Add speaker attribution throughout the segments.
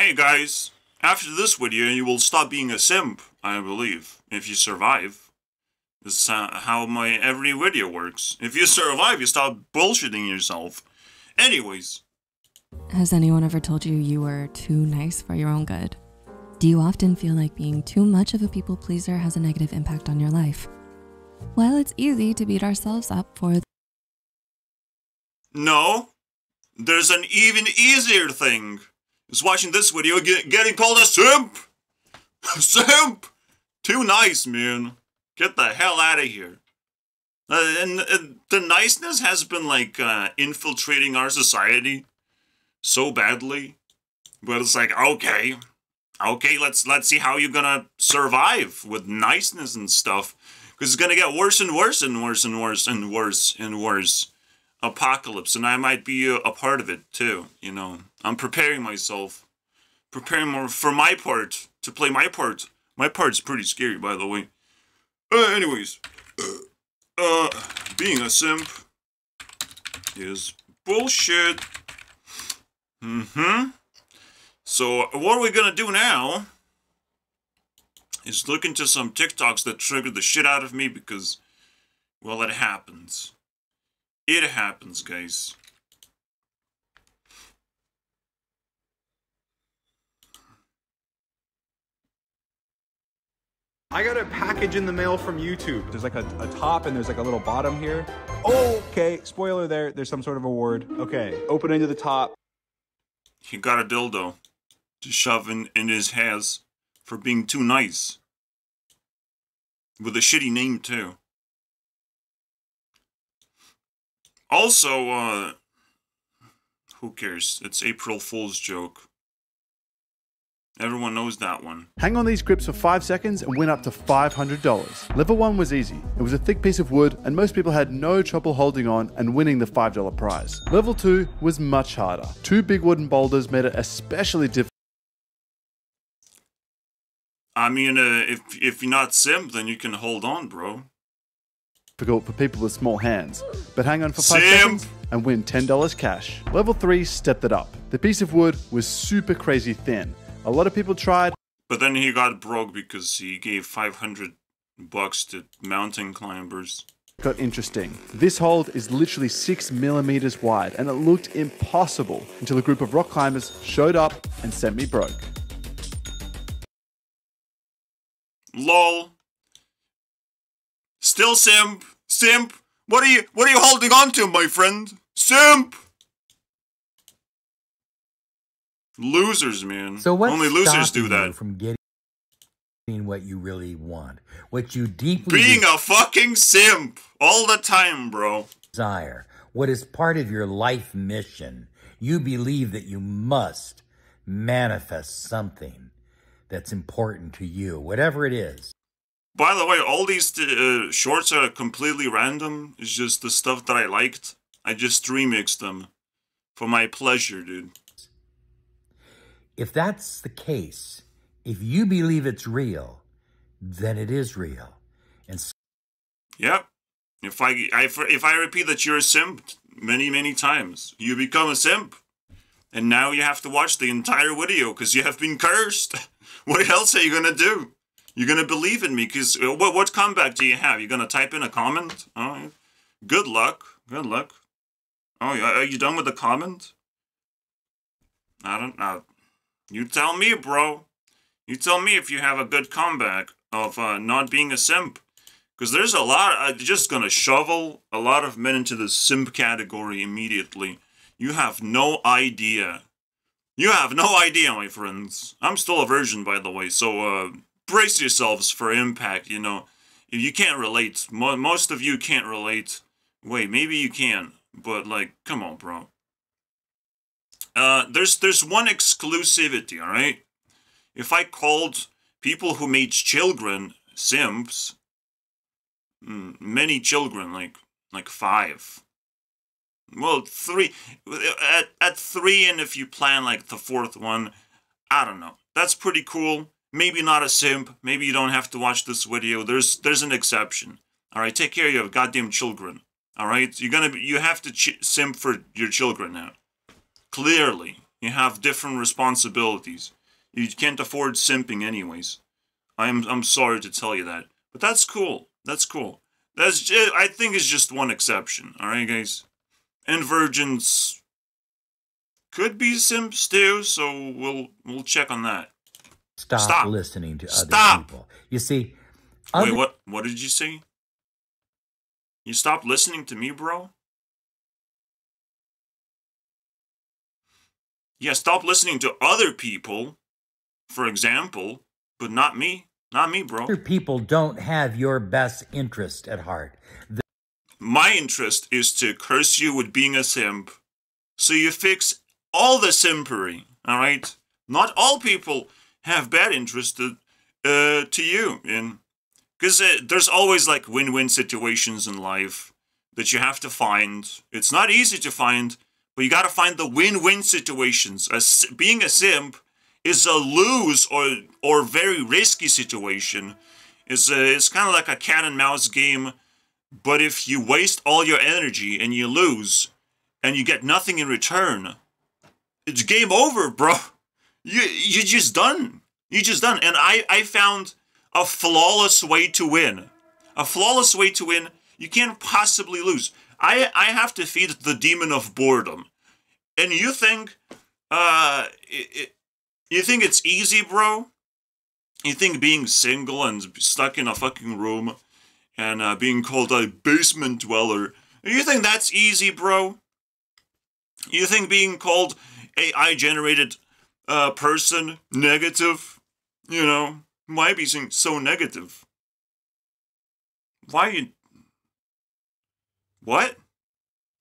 Speaker 1: Hey guys, after this video you will stop being a simp, I believe, if you survive. This is how my every video works. If you survive, you stop bullshitting yourself. Anyways.
Speaker 2: Has anyone ever told you you were too nice for your own good? Do you often feel like being too much of a people pleaser has a negative impact on your life? Well, it's easy to beat ourselves up for
Speaker 1: No, there's an even easier thing. Is watching this video getting called a simp. Simp! Too nice, man. Get the hell out of here. And the niceness has been like infiltrating our society so badly. But it's like, okay, let's see how you're gonna survive with niceness and stuff. Because it's gonna get worse and worse and worse and worse and worse and worse. Apocalypse, and I might be a part of it too, you know. I'm preparing myself. Preparing more for my part, to play my part. My part's pretty scary, by the way. Anyways. Being a simp is bullshit. So, what we're gonna do now is look into some TikToks that triggered the shit out of me because, well, it happens. It happens, guys.
Speaker 3: I got a package in the mail from YouTube. There's like a top and there's like a little bottom here. Oh, okay, spoiler there. There's some sort of award. Okay, opening to the top.
Speaker 1: He got a dildo to shove in his ass for being too nice. With a shitty name, too. Also, who cares? It's April Fool's joke. Everyone knows that one.
Speaker 4: Hang on these grips for 5 seconds and win up to $500. Level 1 was easy. It was a thick piece of wood and most people had no trouble holding on and winning the $5 prize. Level 2 was much harder. 2 big wooden boulders made it especially difficult.
Speaker 1: I mean, if you're not simp, then you can hold on, bro.
Speaker 4: For people with small hands, but hang on for 5
Speaker 1: Simp.
Speaker 4: seconds and win $10 cash. Level 3 stepped it up. The piece of wood was super crazy thin. A lot of people tried,
Speaker 1: but then he got broke because he gave $500 to mountain climbers.
Speaker 4: Got interesting. This hold is literally 6 millimeters wide and it looked impossible until a group of rock climbers showed up and sent me broke.
Speaker 1: LOL. Still simp. Simp. What are you holding on to, my friend? Simp. Losers, man.
Speaker 5: So what's
Speaker 1: only losers
Speaker 5: stopping
Speaker 1: do that.
Speaker 5: You from getting what you really want, what you deeply
Speaker 1: being a fucking simp all the time, bro.
Speaker 5: Desire, what is part of your life mission. You believe that you must manifest something that's important to you, whatever it is.
Speaker 1: By the way, all these shorts are completely random. It's just the stuff that I liked. I just remixed them for my pleasure, dude.
Speaker 5: If that's the case, if you believe it's real, then it is real. And
Speaker 1: yep. If I repeat that you're a simp many times, you become a simp. And now you have to watch the entire video because you have been cursed. What else are you gonna do? You're gonna believe in me because what comeback do you have? You're gonna type in a comment? Oh, good luck. Good luck. Oh, are you done with the comment? I don't know. You tell me, bro. You tell me if you have a good comeback of not being a simp. Because there's a lot, I'm just going to shovel a lot of men into the simp category immediately. You have no idea. You have no idea, my friends. I'm still a virgin, by the way, so brace yourselves for impact, you know. If you can't relate, most of you can't relate. Wait, maybe you can, but like, come on, bro. There's one exclusivity, alright? If I called people who made children simps, many children, like 5. Well, 3, at 3, and if you plan like the 4th one, I don't know. That's pretty cool. Maybe not a simp, maybe you don't have to watch this video, there's an exception. Alright, take care of your goddamn children. Alright, you have to simp for your children now. Clearly, you have different responsibilities. You can't afford simping anyways. I'm sorry to tell you that. But that's cool. That's cool. I think it's just one exception. Alright, guys? And virgins could be simps too, so we'll check on that.
Speaker 5: Stop listening to other people. You see...
Speaker 1: Wait, what did you say? You stopped listening to me, bro? Yeah, stop listening to other people, for example, but not me. Not me, bro.
Speaker 5: Other people don't have your best interest at heart.
Speaker 1: My interest is to curse you with being a simp, so you fix all the simpery, alright? Not all people have bad interest to you, because there's always like win-win situations in life that you have to find. It's not easy to find, but you gotta find the win-win situations. Being a simp is a lose or very risky situation. It's kind of like a cat and mouse game, but if you waste all your energy and you lose, and you get nothing in return, it's game over, bro. You're just done. You're just done. And I found a flawless way to win. A flawless way to win. You can't possibly lose. I have to feed the demon of boredom. And you think, you think it's easy, bro? You think being single and stuck in a fucking room and being called a basement dweller, you think that's easy, bro? You think being called AI-generated person negative? You know, why be so negative? Why you... What?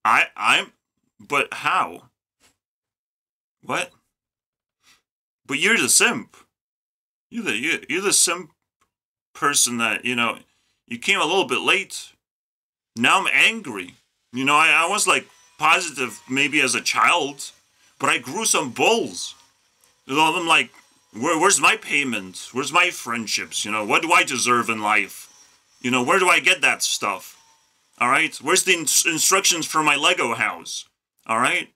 Speaker 1: But how? What? But you're the simp. You're the simp person that, you know, you came a little bit late. Now I'm angry. You know, I was like positive maybe as a child, but I grew some balls. You know, I'm like, where's my payment? Where's my friendships? You know, what do I deserve in life? You know, where do I get that stuff? All right? Where's the instructions for my Lego house? All right?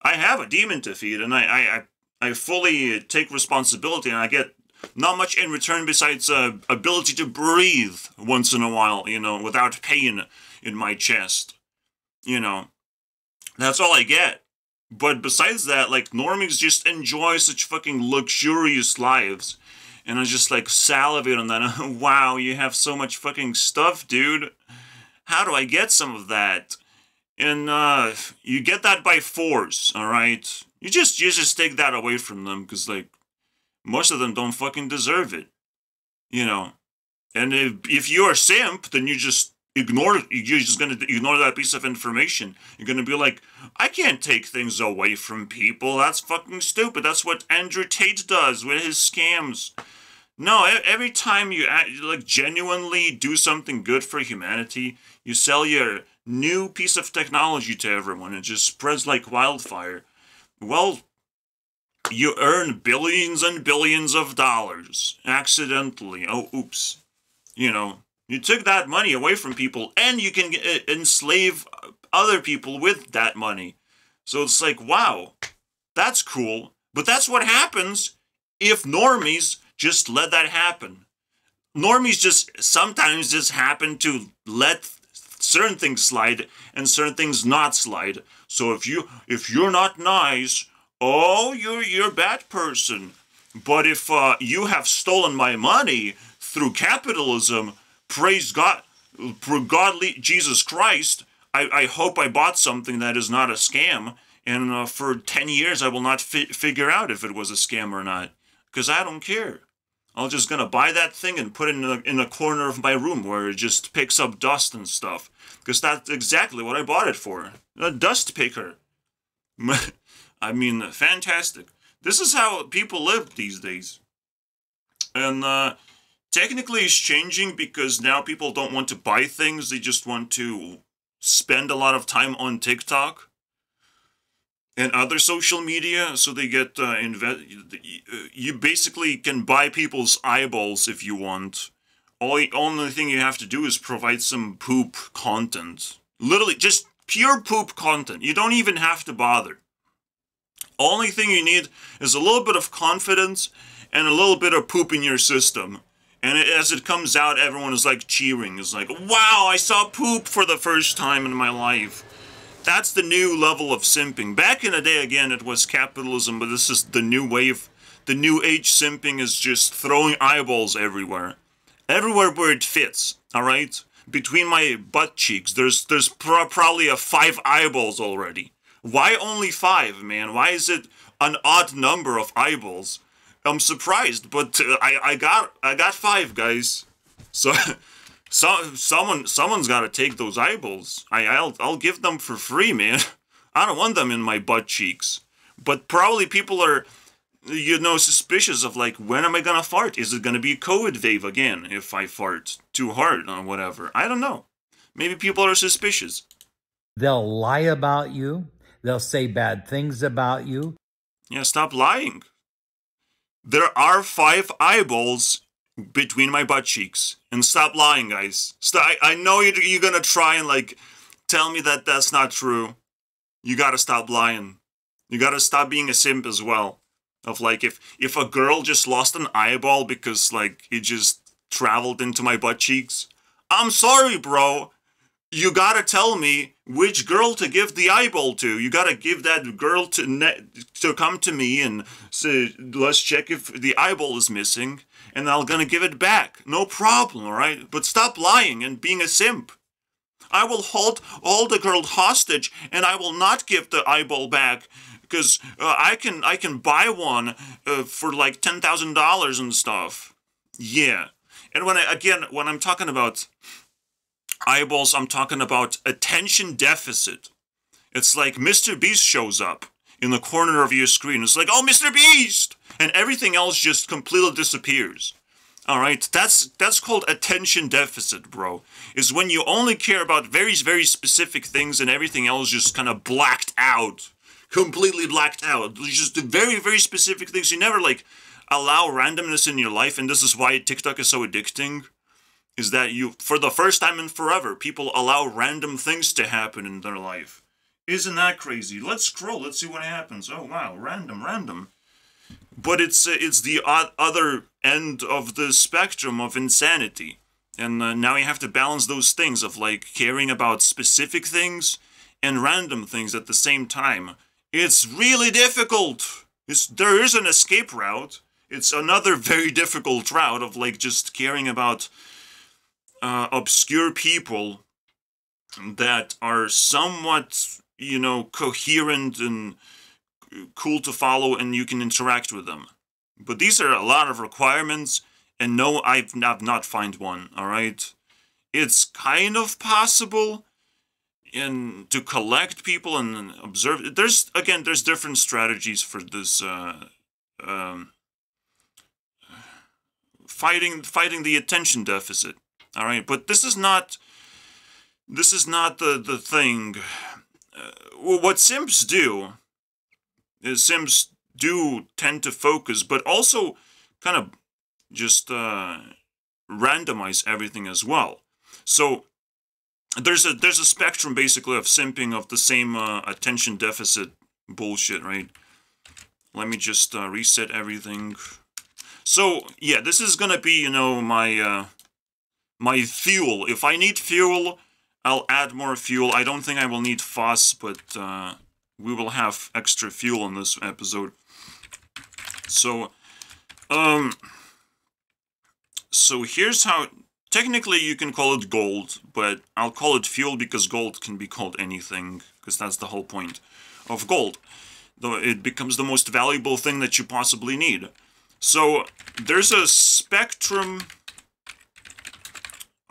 Speaker 1: I have a demon to feed, and I fully take responsibility, and I get not much in return besides ability to breathe once in a while, you know, without pain in my chest. You know, that's all I get. But besides that, like, normies just enjoy such fucking luxurious lives. And I just, like, salivate on that. Wow, you have so much fucking stuff, dude. How do I get some of that? And, you get that by force, alright? You just take that away from them, because, like, most of them don't fucking deserve it. You know? And if you're a simp, then you're just gonna ignore that piece of information. You're gonna be like, I can't take things away from people. That's fucking stupid. That's what Andrew Tate does with his scams. No, every time you like genuinely do something good for humanity, you sell your new piece of technology to everyone. It just spreads like wildfire. Well, you earn billions and billions of dollars accidentally. Oh, oops. You know, you took that money away from people, and you can enslave other people with that money. So it's like, wow, that's cool. But that's what happens if normies just let that happen. Normies just sometimes just happen to let certain things slide and certain things not slide. So if you're not nice, oh, you're a bad person. But if you have stolen my money through capitalism, praise God, for godly Jesus Christ, I hope I bought something that is not a scam. And for 10 years, I will not figure out if it was a scam or not. Because I don't care. I'm just going to buy that thing and put it in a corner of my room where it just picks up dust and stuff. Because that's exactly what I bought it for. A dust picker. I mean, fantastic. This is how people live these days. And technically it's changing because now people don't want to buy things. They just want to spend a lot of time on TikTok and other social media, so they get you basically can buy people's eyeballs if you want. Only thing you have to do is provide some poop content. Literally, just pure poop content. You don't even have to bother. Only thing you need is a little bit of confidence and a little bit of poop in your system. And as it comes out, everyone is like cheering. It's like, wow, I saw poop for the first time in my life. That's the new level of simping. Back in the day, again, it was capitalism, but this is the new wave. The new age simping is just throwing eyeballs everywhere. Everywhere where it fits, alright? Between my butt cheeks, there's probably 5 eyeballs already. Why only 5, man? Why is it an odd number of eyeballs? I'm surprised, but I got 5, guys. So someone's got to take those eyeballs. I'll give them for free, man. I don't want them in my butt cheeks. But probably people are, suspicious of like, when am I gonna fart? Is it gonna be a COVID wave again if I fart too hard or whatever? I don't know. Maybe people are suspicious.
Speaker 5: They'll lie about you. They'll say bad things about you.
Speaker 1: Yeah, stop lying. There are 5 eyeballs between my butt cheeks. And stop lying, guys. I know you're gonna try and like tell me that that's not true. You gotta stop lying. You gotta stop being a simp as well. Of like, if a girl just lost an eyeball because like it just traveled into my butt cheeks, I'm sorry, bro. You gotta tell me which girl to give the eyeball to. You gotta give that girl to come to me and say, let's check if the eyeball is missing, and I'm gonna give it back. No problem, alright? But stop lying and being a simp. I will hold the girl hostage, and I will not give the eyeball back, because I can buy one for like $10,000 and stuff. Yeah. And when I'm talking about eyeballs, I'm talking about attention deficit. It's like Mr. Beast shows up in the corner of your screen. It's like, oh, Mr. Beast! And everything else just completely disappears. Alright, that's called attention deficit, bro. Is when you only care about very, very specific things and everything else just kind of blacked out. Completely blacked out. Just very, very specific things. You never, like, allow randomness in your life, and this is why TikTok is so addicting. Is that you, for the first time in forever, people allow random things to happen in their life. Isn't that crazy? Let's scroll, let's see what happens. Oh, wow, random. But it's the other end of the spectrum of insanity. And now you have to balance those things of, like, caring about specific things and random things at the same time. It's really difficult. There is an escape route. It's another very difficult route of, like, just caring about obscure people that are somewhat, coherent and cool to follow, and you can interact with them. But these are a lot of requirements, and no, I've not found one, alright? It's kind of possible to collect people and observe. There's different strategies for this fighting the attention deficit. All right, but this is not the thing. What simps do is simps do tend to focus, but also kind of just randomize everything as well. So there's a spectrum basically of simping of the same attention deficit bullshit, right? Let me just reset everything. So yeah, this is gonna be my fuel. If I need fuel, I'll add more fuel. I don't think I will need FOSS, but we will have extra fuel in this episode. So, so here's how. Technically, you can call it gold, but I'll call it fuel because gold can be called anything, because that's the whole point of gold. Though it becomes the most valuable thing that you possibly need. So there's a spectrum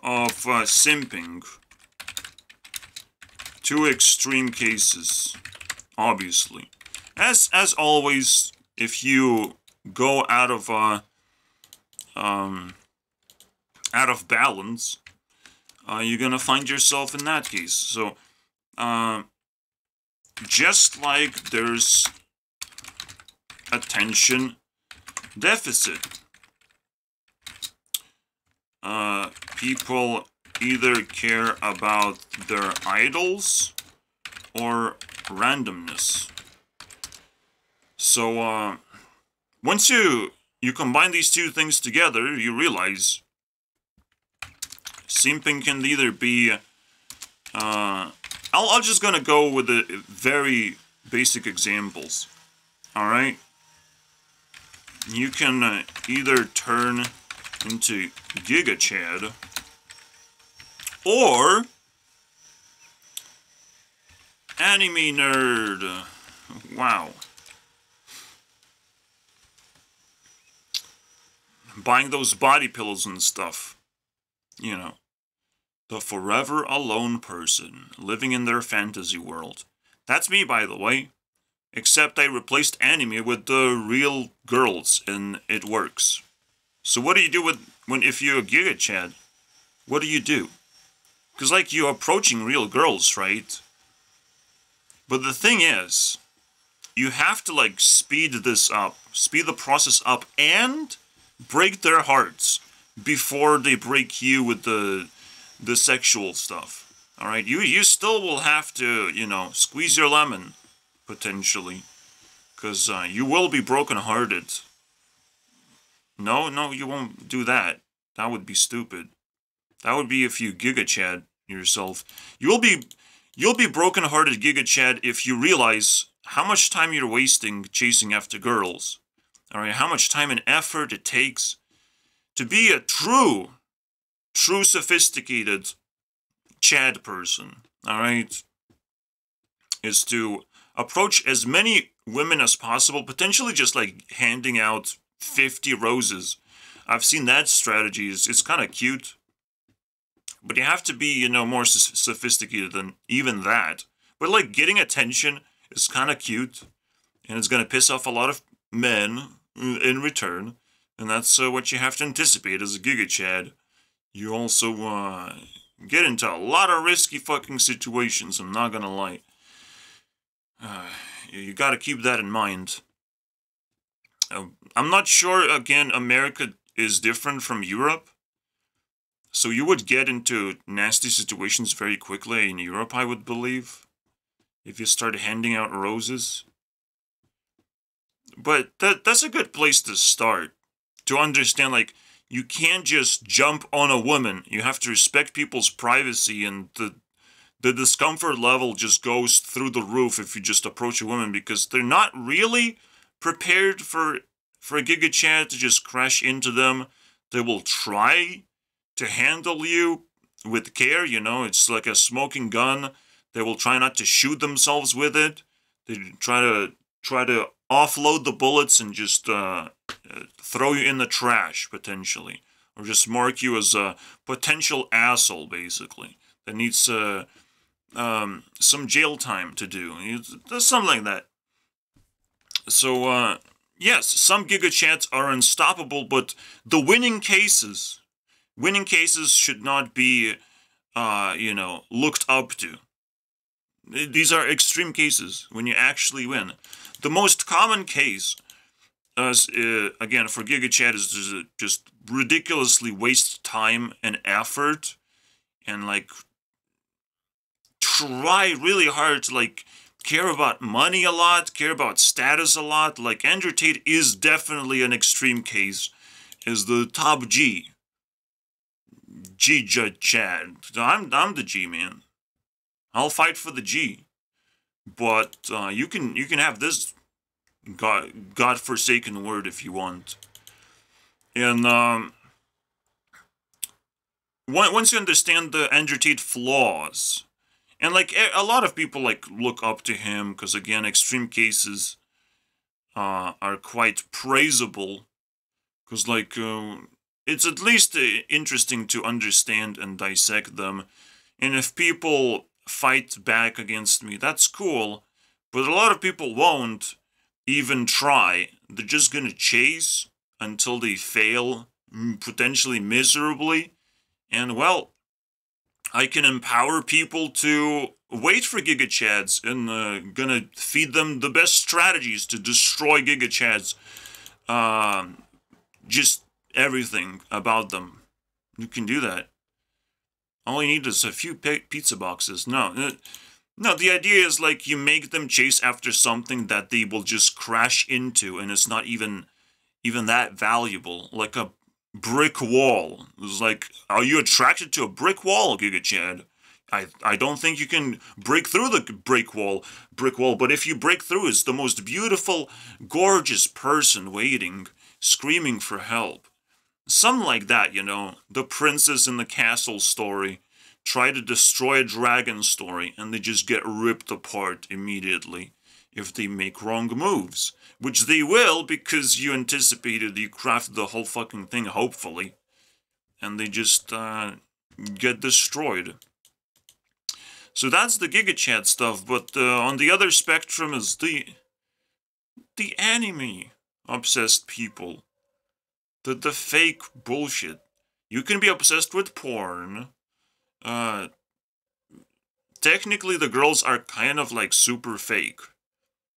Speaker 1: of simping. 2 extreme cases, obviously. As always, if you go out of balance, you're gonna find yourself in that case. So, just like there's attention deficit, people either care about their idols or randomness. So, once you combine these two things together, you realize simping can either be, I'll just gonna go with the very basic examples, alright? You can either turn into Giga Chad, or anime nerd. Wow. Buying those body pillows and stuff. You know. The forever alone person, living in their fantasy world. That's me, by the way. Except I replaced anime with the real girls, and it works. So what do you do if you're a Giga Chad? What do you do? Because, like, you're approaching real girls, right? But the thing is, you have to, like, speed this up. Speed the process up and break their hearts before they break you with the sexual stuff. Alright? You still will have to, you know, squeeze your lemon, potentially. Because you will be brokenhearted. No, you won't do that. That would be stupid. That would be if you Giga Chad yourself. You'll be brokenhearted Giga Chad if you realize how much time you're wasting chasing after girls. Alright, how much time and effort it takes to be a true sophisticated Chad person. Alright? Is to approach as many women as possible, potentially just like handing out 50 roses. I've seen that strategy. It's kind of cute. But you have to be, you know, more sophisticated than even that. But, like, getting attention is kind of cute. And it's going to piss off a lot of men in return. And that's what you have to anticipate as a Giga Chad. You also get into a lot of risky fucking situations, I'm not going to lie. You got to keep that in mind. I'm not sure, again, America is different from Europe. So you would get into nasty situations very quickly in Europe, I would believe, if you started handing out roses. But that's a good place to start, to understand, like, you can't just jump on a woman. You have to respect people's privacy, and the discomfort level just goes through the roof if you just approach a woman, because they're not really prepared for a Giga Chad to just crash into them. They will try to handle you with care, you know, it's like a smoking gun. They will try not to shoot themselves with it. They try to offload the bullets and just throw you in the trash, potentially. Or just mark you as a potential asshole, basically. That needs some jail time to do. Something like that. So, yes, some Giga Chads are unstoppable, but the winning cases should not be, you know, looked up to. These are extreme cases when you actually win. The most common case, again, for Giga Chad is to just ridiculously waste time and effort and, like, try really hard to, like, care about money a lot, care about status a lot. Like, Andrew Tate is definitely an extreme case, is the top G. Chad. I'm the G, man. I'll fight for the G. But you can have this godforsaken word if you want. And once you understand the Andrew Tate flaws, and like a lot of people like look up to him because, again, extreme cases are quite praisable, because like it's at least interesting to understand and dissect them. And if people fight back against me, that's cool. But a lot of people won't even try. They're just gonna chase until they fail, potentially miserably. And, well, I can empower people to wait for Giga Chads, and gonna feed them the best strategies to destroy Giga Chads. Just everything about them. You can do that. All you need is a few pizza boxes. No, No, the idea is like you make them chase after something that they will just crash into, and it's not even that valuable. Like a brick wall. It's like, are you attracted to a brick wall, Giga Chad? I don't think you can break through the brick wall, but if you break through, it's the most beautiful, gorgeous person waiting, screaming for help. Something like that, you know. The princess in the castle story. Try to destroy a dragon story, and they just get ripped apart immediately if they make wrong moves. Which they will, because you anticipated, you crafted the whole fucking thing, hopefully. And they just get destroyed. So that's the Giga Chat stuff, but on the other spectrum is the anime-obsessed people. The fake bullshit. You can be obsessed with porn. Technically the girls are kind of like super fake.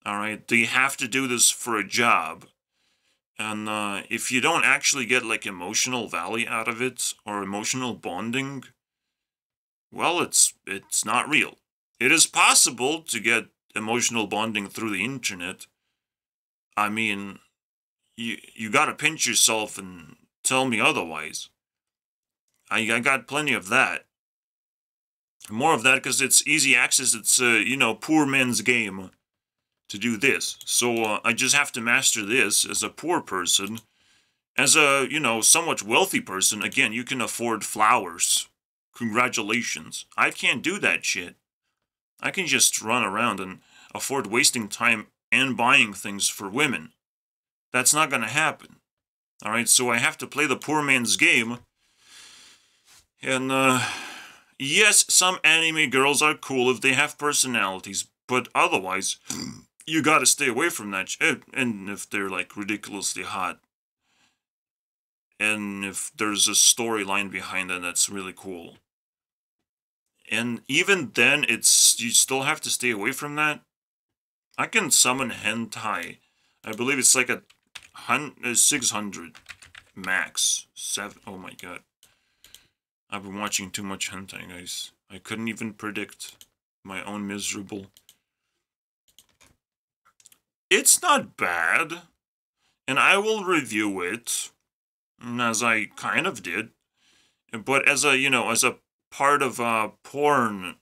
Speaker 1: Alright, they have to do this for a job. And if you don't actually get like emotional value out of it, or emotional bonding, well, it's not real. It is possible to get emotional bonding through the internet. I mean, you gotta pinch yourself and tell me otherwise. I got plenty of that. More of that because it's easy access. It's, you know, poor man's game to do this. So I just have to master this as a poor person. As a, you know, somewhat wealthy person, again, you can afford flowers. Congratulations. I can't do that shit. I can just run around and afford wasting time and buying things for women. That's not gonna happen. Alright, so I have to play the poor man's game. And, yes, some anime girls are cool if they have personalities, but otherwise, you gotta stay away from that shit. And if they're, like, ridiculously hot. And if there's a storyline behind it that's really cool. And even then, you still have to stay away from that. I can summon hentai. I believe it's like a 600 max. Oh my god. I've been watching too much hentai, guys. I couldn't even predict my own miserable. It's not bad. And I will review it. As I kind of did. But as a, you know, as a part of porn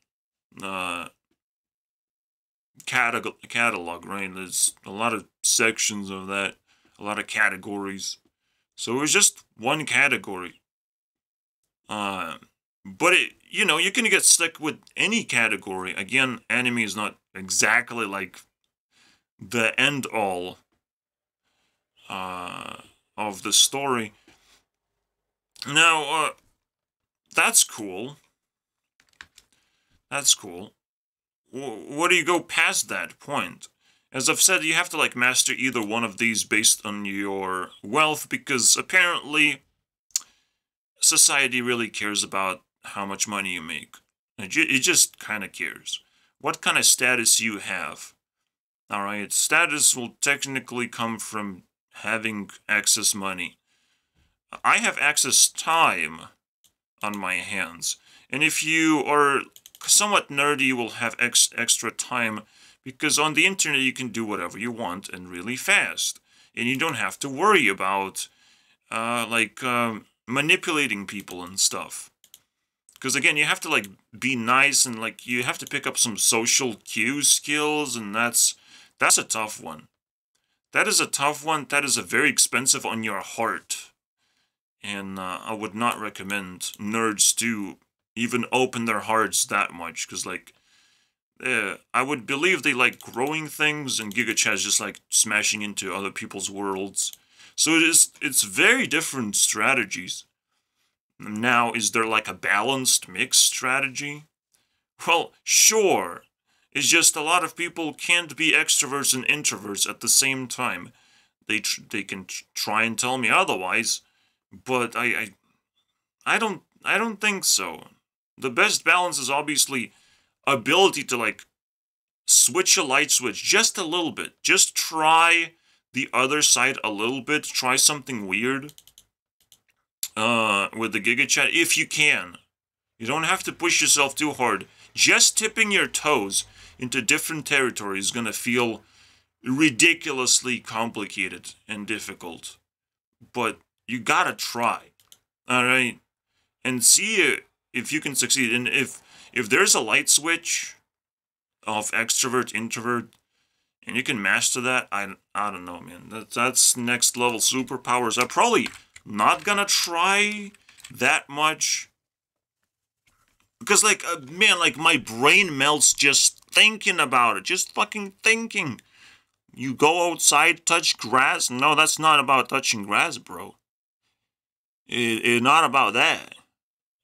Speaker 1: catalog, right? There's a lot of sections of that, a lot of categories. So it was just one category. But it, you know, you can get stuck with any category. Again, anime is not exactly like the end all of the story. Now, that's cool. That's cool. What do you go past that point? As I've said, you have to, like, master either one of these based on your wealth, because apparently society really cares about how much money you make. It just kind of cares. What kind of status you have. Alright, status will technically come from having access money. I have access time on my hands. And if you are somewhat nerdy, you will have extra time, because on the internet you can do whatever you want and really fast. And you don't have to worry about, manipulating people and stuff. Because again, you have to, like, be nice and, like, you have to pick up some social cue skills, and that's a tough one. That is a tough one. That is a very expensive on your heart. And I would not recommend nerds to even open their hearts that much, because, like, I would believe they like growing things, and Giga Chat's just like smashing into other people's worlds. So it's very different strategies. Now, is there like a balanced mixed strategy? Well, sure. It's just a lot of people can't be extroverts and introverts at the same time. They can try and tell me otherwise, but I don't think so. The best balance is obviously ability to, like, switch a light switch just a little bit. Just try the other side a little bit. Try something weird with the Giga Chat if you can. You don't have to push yourself too hard. just tipping your toes into different territory is gonna feel ridiculously complicated and difficult. But you gotta try, alright? And see if you can succeed. And if there's a light switch of extrovert, introvert, and you can master that, I don't know, man. That's next level superpowers. I'm probably not gonna try that much. Because, like, man, like, my brain melts just thinking about it. Just fucking thinking. You go outside, touch grass? No, that's not about touching grass, bro. It's not about that.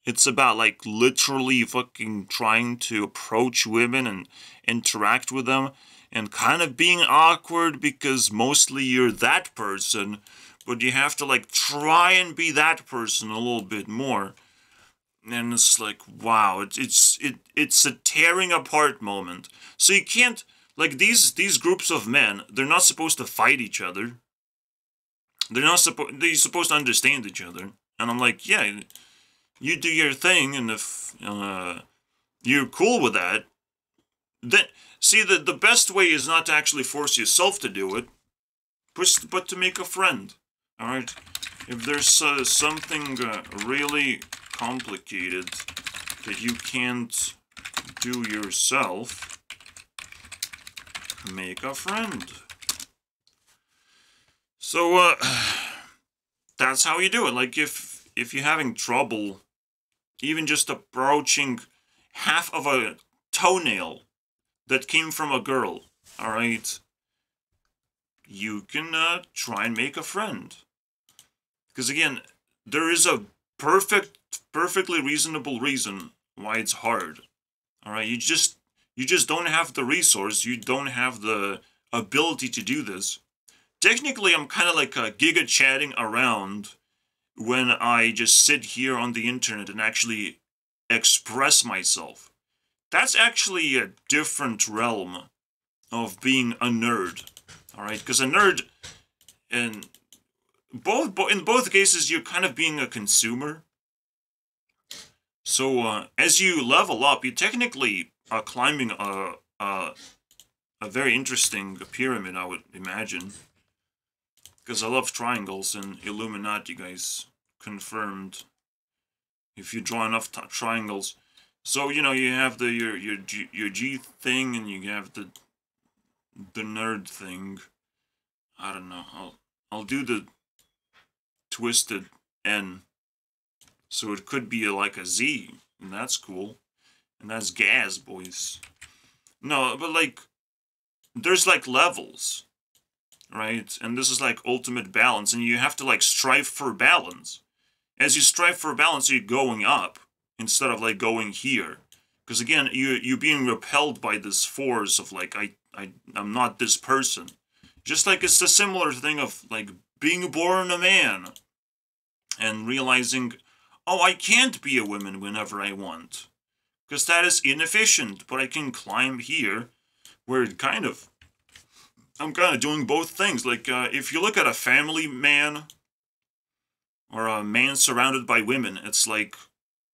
Speaker 1: It's about, like, literally fucking trying to approach women and interact with them. And kind of being awkward because mostly you're that person. But you have to, like, try and be that person a little bit more. And it's like, wow, it's a tearing apart moment. So you can't, like, these groups of men, they're not supposed to fight each other. They're supposed to understand each other. And I'm like, yeah, you do your thing, and if you're cool with that, then, see, the best way is not to actually force yourself to do it, but to make a friend, alright? If there's something really complicated that you can't do yourself, make a friend. So, that's how you do it. Like, if you're having trouble even just approaching half of a toenail that came from a girl, alright, you can try and make a friend. Because again, there is a perfectly reasonable reason why it's hard. Alright, you just don't have the resource, you don't have the ability to do this. Technically, I'm kind of like giga chatting around when I just sit here on the internet and actually express myself. That's actually a different realm of being a nerd. Alright, because a nerd, in both cases, you're kind of being a consumer. So, as you level up, you technically are climbing a very interesting pyramid, I would imagine. Because I love triangles, and Illuminati, guys, confirmed. If you draw enough triangles. So, you know, you have your G thing, and you have the nerd thing. I don't know. I'll do the twisted N. So it could be like a Z, and that's cool. And that's gas, boys. No, but like, there's like levels, right? And this is like ultimate balance, and you have to like strive for balance. As you strive for balance, you're going up instead of like going here. Because again, you're being repelled by this force of like, I'm not this person. Just like it's a similar thing of like being born a man and realizing, oh, I can't be a woman whenever I want. Because that is inefficient, but I can climb here where I'm kind of doing both things. Like, if you look at a family man or a man surrounded by women, it's like,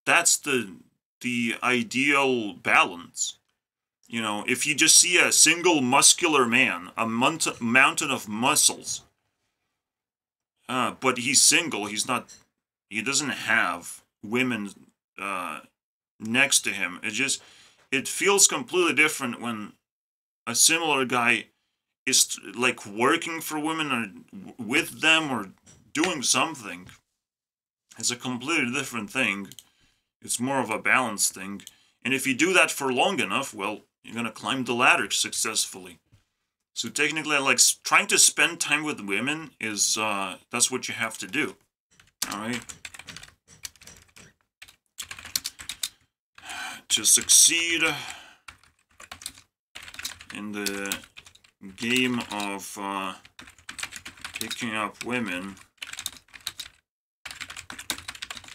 Speaker 1: that's the ideal balance. You know, if you just see a single muscular man, a mountain of muscles, but he's single, he doesn't have women next to him. It feels completely different when a similar guy is like working for women or with them or doing something. It's a completely different thing. It's more of a balance thing. And if you do that for long enough, well, you're gonna climb the ladder successfully. So technically, like, trying to spend time with women is, that's what you have to do. Alright? To succeed in the game of picking up women,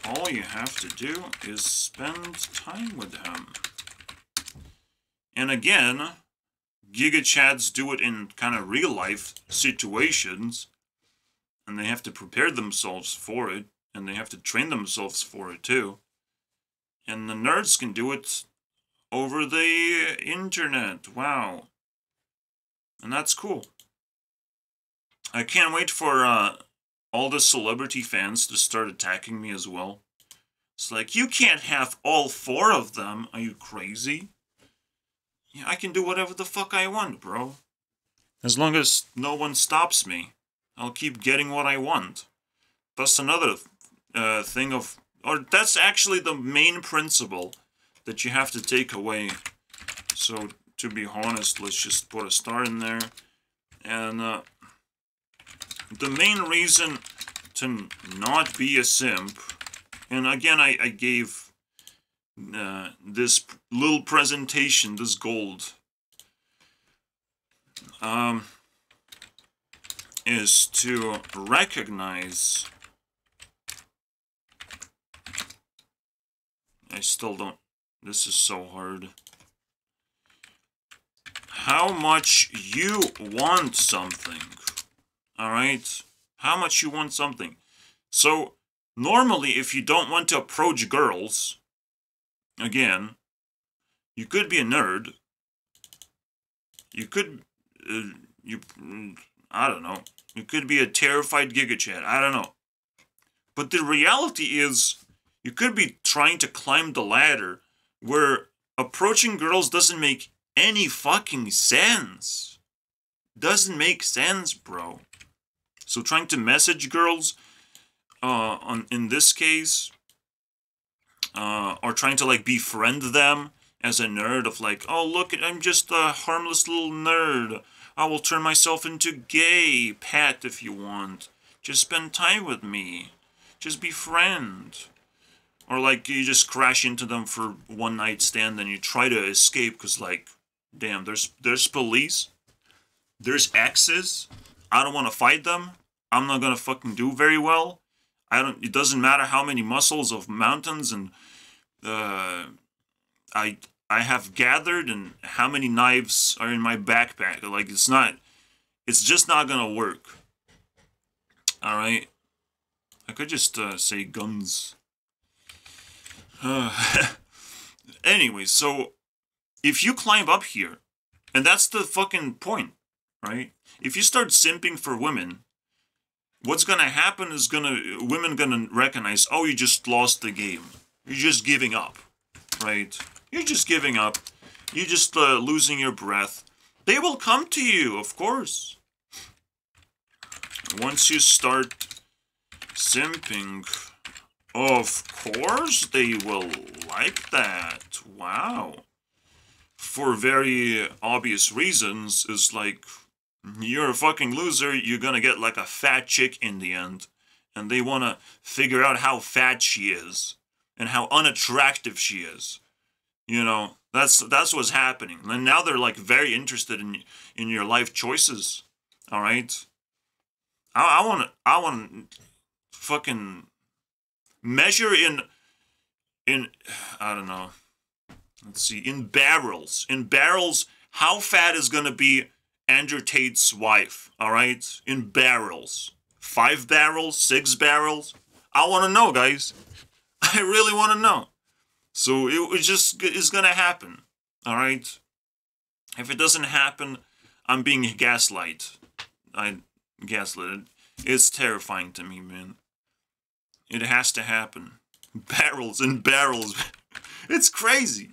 Speaker 1: all you have to do is spend time with them. And again, Giga Chads do it in kind of real life situations, and they have to prepare themselves for it, and they have to train themselves for it too. And the nerds can do it over the internet. Wow. And that's cool. I can't wait for all the celebrity fans to start attacking me as well. It's like, you can't have all 4 of them. Are you crazy? Yeah, I can do whatever the fuck I want, bro. As long as no one stops me, I'll keep getting what I want. That's another thing of... Or that's actually the main principle that you have to take away. So, to be honest, let's just put a star in there. And the main reason to not be a simp... And again, I gave this little presentation, this gold, is to recognize... I still don't... This is so hard. How much you want something. Alright? How much you want something. So... Normally, if you don't want to approach girls, again, you could be a nerd. You could, I don't know. You could be a terrified Giga Chad. I don't know. But the reality is, you could be trying to climb the ladder where approaching girls doesn't make any fucking sense. Doesn't make sense, bro. So trying to message girls... in this case, or trying to, like, befriend them as a nerd of, like, oh, look, I'm just a harmless little nerd. I will turn myself into gay. Pat, if you want. Just spend time with me. Just befriend. Or, like, you just crash into them for one night stand and you try to escape because, like, damn, there's police. There's exes. I don't want to fight them. I'm not gonna fucking do very well. It doesn't matter how many muscles of mountains and I have gathered and how many knives are in my backpack. Like, it's just not gonna work. Alright? I could just say guns. Anyway, so if you climb up here, and that's the fucking point, right? If you start simping for women, what's gonna happen is women gonna recognize, oh, you just lost the game. You're just giving up, right? You're just giving up. You're just losing your breath. They will come to you, of course. Once you start simping, of course they will like that. Wow. For very obvious reasons, it's like, you're a fucking loser, you're gonna get like a fat chick in the end. And they wanna figure out how fat she is. And how unattractive she is. You know, that's what's happening. And now they're like very interested in your life choices. Alright? I wanna fucking measure in I don't know. Let's see, in barrels. In barrels, how fat is gonna be Andrew Tate's wife, alright? In barrels. 5 barrels? 6 barrels? I want to know, guys. I really want to know. So it just is going to happen, alright? If it doesn't happen, I'm being gaslit. Gaslit. It's terrifying to me, man. It has to happen. Barrels and barrels. It's crazy.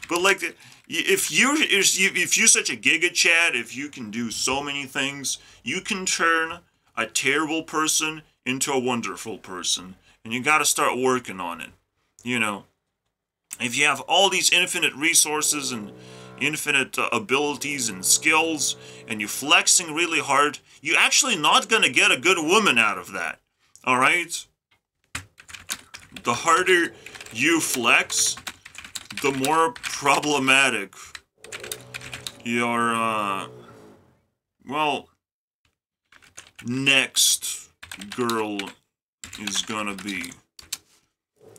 Speaker 1: But like... If you're such a Giga Chad, if you can do so many things, you can turn a terrible person into a wonderful person. And you gotta start working on it. You know, if you have all these infinite resources and infinite abilities and skills, and you're flexing really hard, you're actually not gonna get a good woman out of that. Alright? The harder you flex, the more problematic your, well, next girl is gonna be.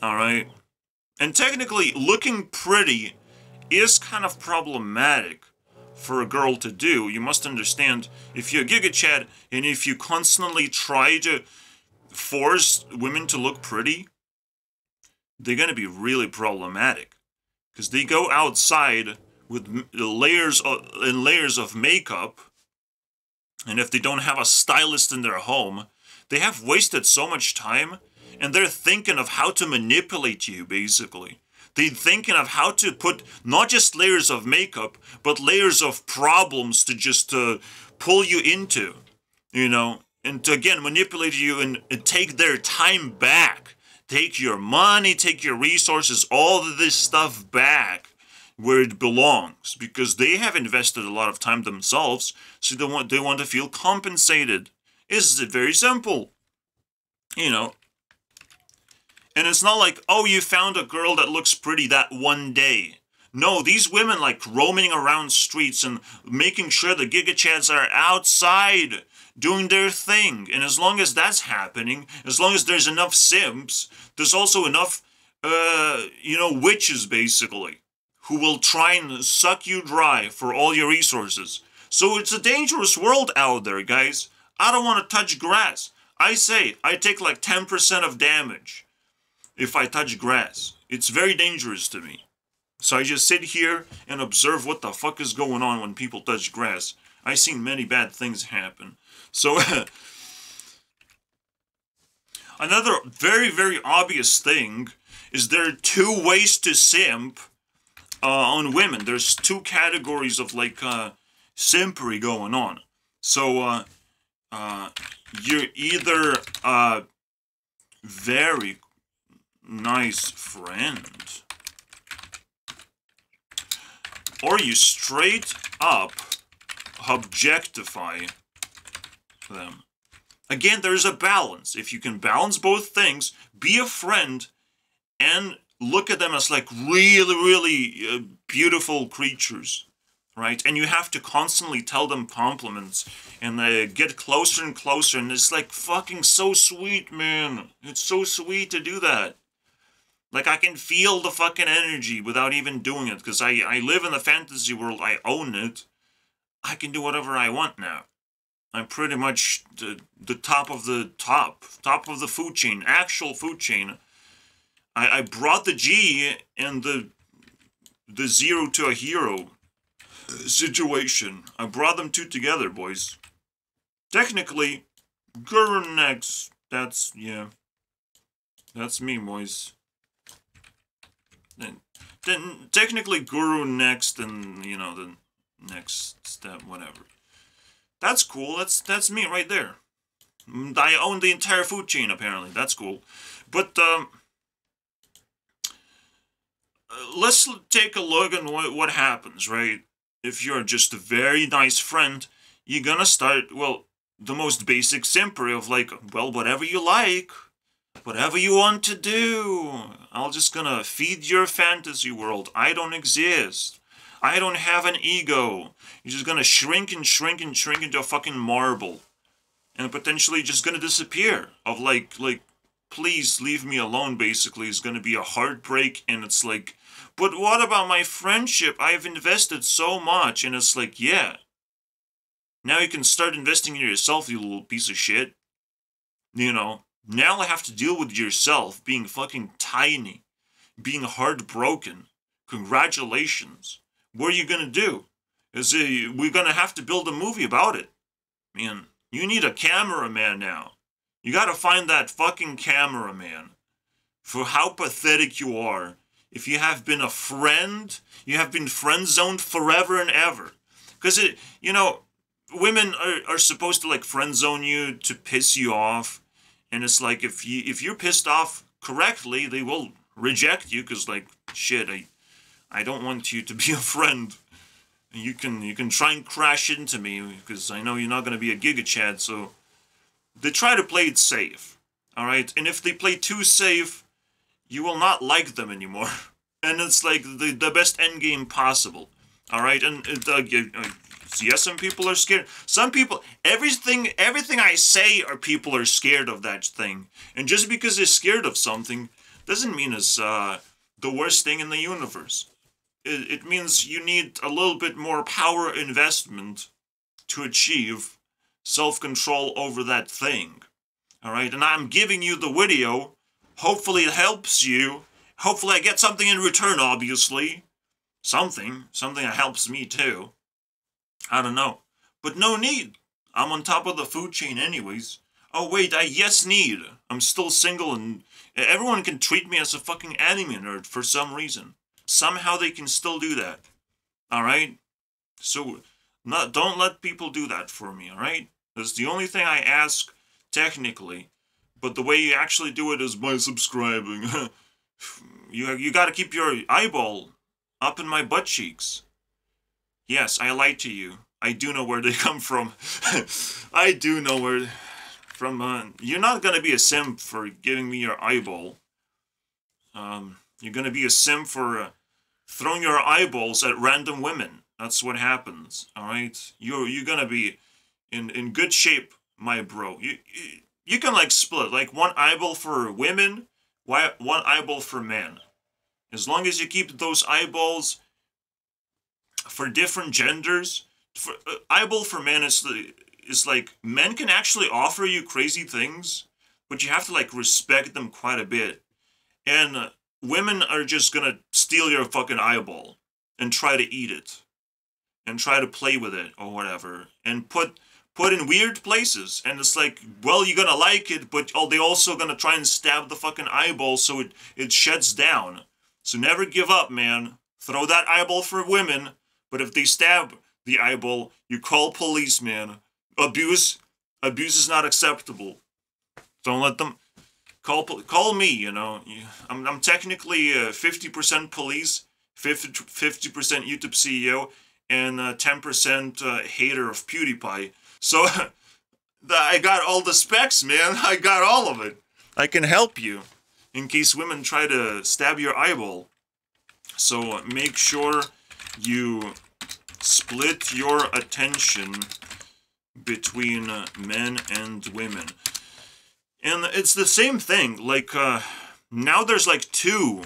Speaker 1: Alright? And technically, looking pretty is kind of problematic for a girl to do. You must understand, if you're a Giga Chad, and if you constantly try to force women to look pretty, they're gonna be really problematic. Because they go outside with layers and layers of makeup, and if they don't have a stylist in their home, they have wasted so much time, and they're thinking of how to manipulate you, basically. They're thinking of how to put not just layers of makeup, but layers of problems to just pull you into, you know, and to, again, manipulate you and take their time back. Take your money, take your resources, all of this stuff back where it belongs, because they have invested a lot of time themselves, so they want to feel compensated. It's very simple, you know. And it's not like, oh, you found a girl that looks pretty that one day. No, these women like roaming around streets and making sure the Giga Chads are outside doing their thing. And as long as that's happening, as long as there's enough simps, there's also enough, witches, basically, who will try and suck you dry for all your resources. So it's a dangerous world out there, guys. I don't want to touch grass. I say, I take like 10% of damage if I touch grass. It's very dangerous to me. So I just sit here and observe what the fuck is going on when people touch grass. I've seen many bad things happen. So, another very, very obvious thing is there are two ways to simp on women. There's two categories of like simpery going on. So, you're either a very nice friend, or you straight up objectify them. Again, there's a balance. If you can balance both things, be a friend and look at them as like really, really beautiful creatures, right? And you have to constantly tell them compliments and get closer and closer, and it's like fucking so sweet, man. It's so sweet to do that. Like, I can feel the fucking energy without even doing it, because I live in the fantasy world, I own it. I can do whatever I want now. I'm pretty much the top of the top of the food chain, actual food chain. I brought the G and the zero to a hero situation. I brought them two together, boys. Technically, Gurunext, that's me, boys. Then technically Gurunext and, the next step, whatever. That's cool. That's me right there. I own the entire food chain, apparently. That's cool. But, let's take a look at what happens, right? If you're just a very nice friend, you're gonna start, the most basic simpery of like, whatever you like. Whatever you want to do. I'm just gonna feed your fantasy world. I don't exist. I don't have an ego. You're just gonna shrink and shrink and shrink into a fucking marble. And potentially just gonna disappear. Of like, please leave me alone, basically. It's gonna be a heartbreak, and it's like, but what about my friendship? I've invested so much, and it's like, yeah. Now you can start investing in yourself, you little piece of shit. Now I have to deal with yourself being fucking tiny, being heartbroken. Congratulations. What are you gonna do? We're gonna have to build a movie about it. Man, you need a cameraman now. You gotta find that fucking cameraman. For how pathetic you are. If you have been a friend, you have been friend-zoned forever and ever. Because, women are supposed to, like, friend-zone you to piss you off. And it's like, if you're pissed off correctly, they will reject you, because, like, shit, I don't want you to be a friend. You can try and crash into me, because I know you're not going to be a Giga Chad, so they try to play it safe, alright? And if they play too safe, you will not like them anymore. And it's like the best endgame possible, alright? And yes, some people are scared. Some people, everything I say people are scared of that thing. And just because they're scared of something doesn't mean it's the worst thing in the universe. It means you need a little bit more power investment to achieve self-control over that thing. Alright, and I'm giving you the video. Hopefully it helps you. Hopefully I get something in return, obviously. something that helps me too. I don't know. But no need. I'm on top of the food chain anyways. Oh wait, I need. I'm still single and everyone can treat me as a fucking anime nerd for some reason. Somehow they can still do that. Alright? So, don't let people do that for me, alright? That's the only thing I ask, technically. But the way you actually do it is by subscribing. You gotta keep your eyeball up in my butt cheeks. Yes, I lied to you. I do know where they come from. I do know where... From, you're not gonna be a simp for giving me your eyeball. You're gonna be a simp for throwing your eyeballs at random women. That's what happens, alright? You're gonna be in good shape, my bro. You can, like, split, like, one eyeball for women, one eyeball for men. As long as you keep those eyeballs for different genders, eyeball for men is like, men can actually offer you crazy things, but you have to, like, respect them quite a bit. And women are just gonna steal your fucking eyeball and try to eat it. And try to play with it or whatever. And put in weird places. And it's like, well, you're gonna like it, but they also gonna try and stab the fucking eyeball so it sheds down. So never give up, man. Throw that eyeball for women, but if they stab the eyeball, you call police, man. Abuse is not acceptable. Don't let them call me. You know, I'm technically 50% police, 50% YouTube CEO, and 10% hater of PewDiePie. So I got all the specs, man. I got all of it. I can help you in case women try to stab your eyeball. So make sure you split your attention between men and women. And it's the same thing. Like, now there's like two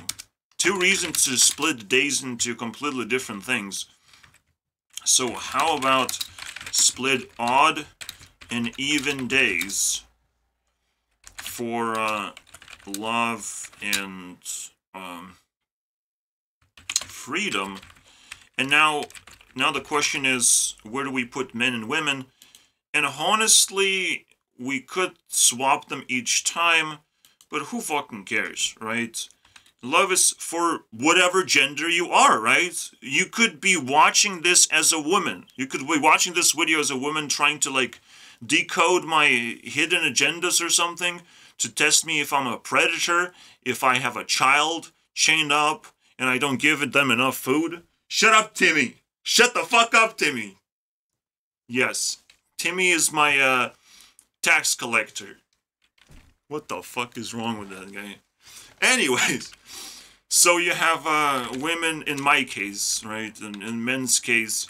Speaker 1: reasons to split days into completely different things. So how about split odd and even days for love and freedom? And now the question is, where do we put men and women? And honestly, we could swap them each time, but who fucking cares, right? Love is for whatever gender you are, right? You could be watching this as a woman. You could be watching this video as a woman trying to, like, decode my hidden agendas or something to test me if I'm a predator, if I have a child chained up and I don't give them enough food. Shut up, Timmy! Shut the fuck up, Timmy! Yes, Timmy is my tax collector. What the fuck is wrong with that guy? Anyways, so you have women in my case, right? In men's case.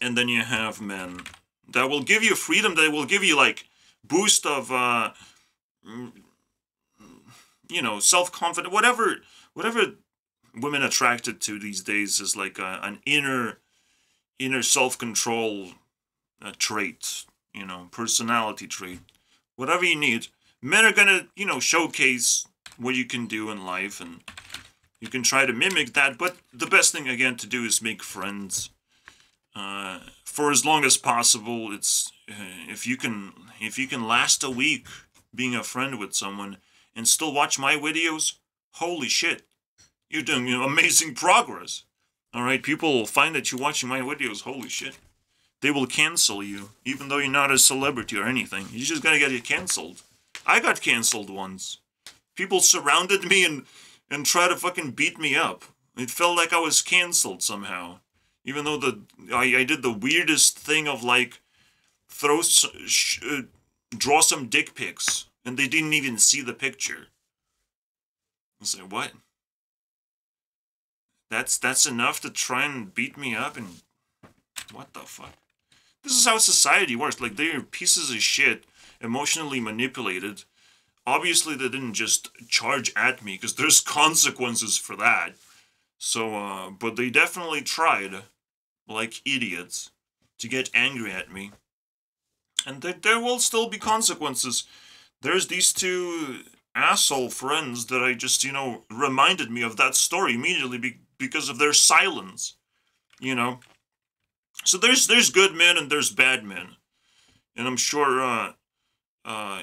Speaker 1: And then you have men. That will give you freedom, that will give you, like, boost of, you know, self-confidence, whatever women attracted to these days is like an inner self-control trait, you know, personality trait. Whatever you need. Men are gonna, you know, showcase what you can do in life, and you can try to mimic that, but the best thing, again, to do is make friends. For as long as possible. It's if you can last a week being a friend with someone and still watch my videos, holy shit, you're doing amazing progress. Alright, people will find that you're watching my videos, holy shit. They will cancel you, even though you're not a celebrity or anything. You're just gonna get canceled. I got canceled once. People surrounded me and tried to fucking beat me up. It felt like I was canceled somehow. Even though I did the weirdest thing of, like, draw some dick pics, and they didn't even see the picture. I was like, what? That's enough to try and beat me up? And what the fuck? This is how society works. Like, they're pieces of shit, emotionally manipulated. Obviously, they didn't just charge at me, because there's consequences for that. So, but they definitely tried, like idiots, to get angry at me. And there will still be consequences. There's these two asshole friends that I just, reminded me of that story immediately because of their silence, you know. So there's good men and there's bad men, and I'm sure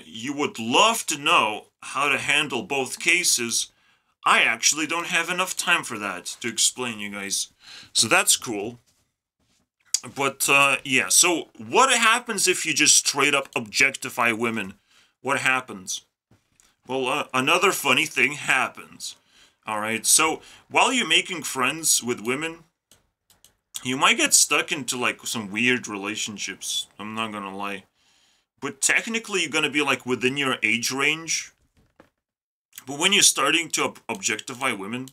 Speaker 1: you would love to know how to handle both cases. I actually don't have enough time for that to explain, you guys. So that's cool. But, yeah, so what happens if you just straight up objectify women? What happens? Well, another funny thing happens. Alright, so while you're making friends with women, you might get stuck into, like, some weird relationships. I'm not gonna lie. But technically, you're gonna be, like, within your age range. But when you're starting to objectify women,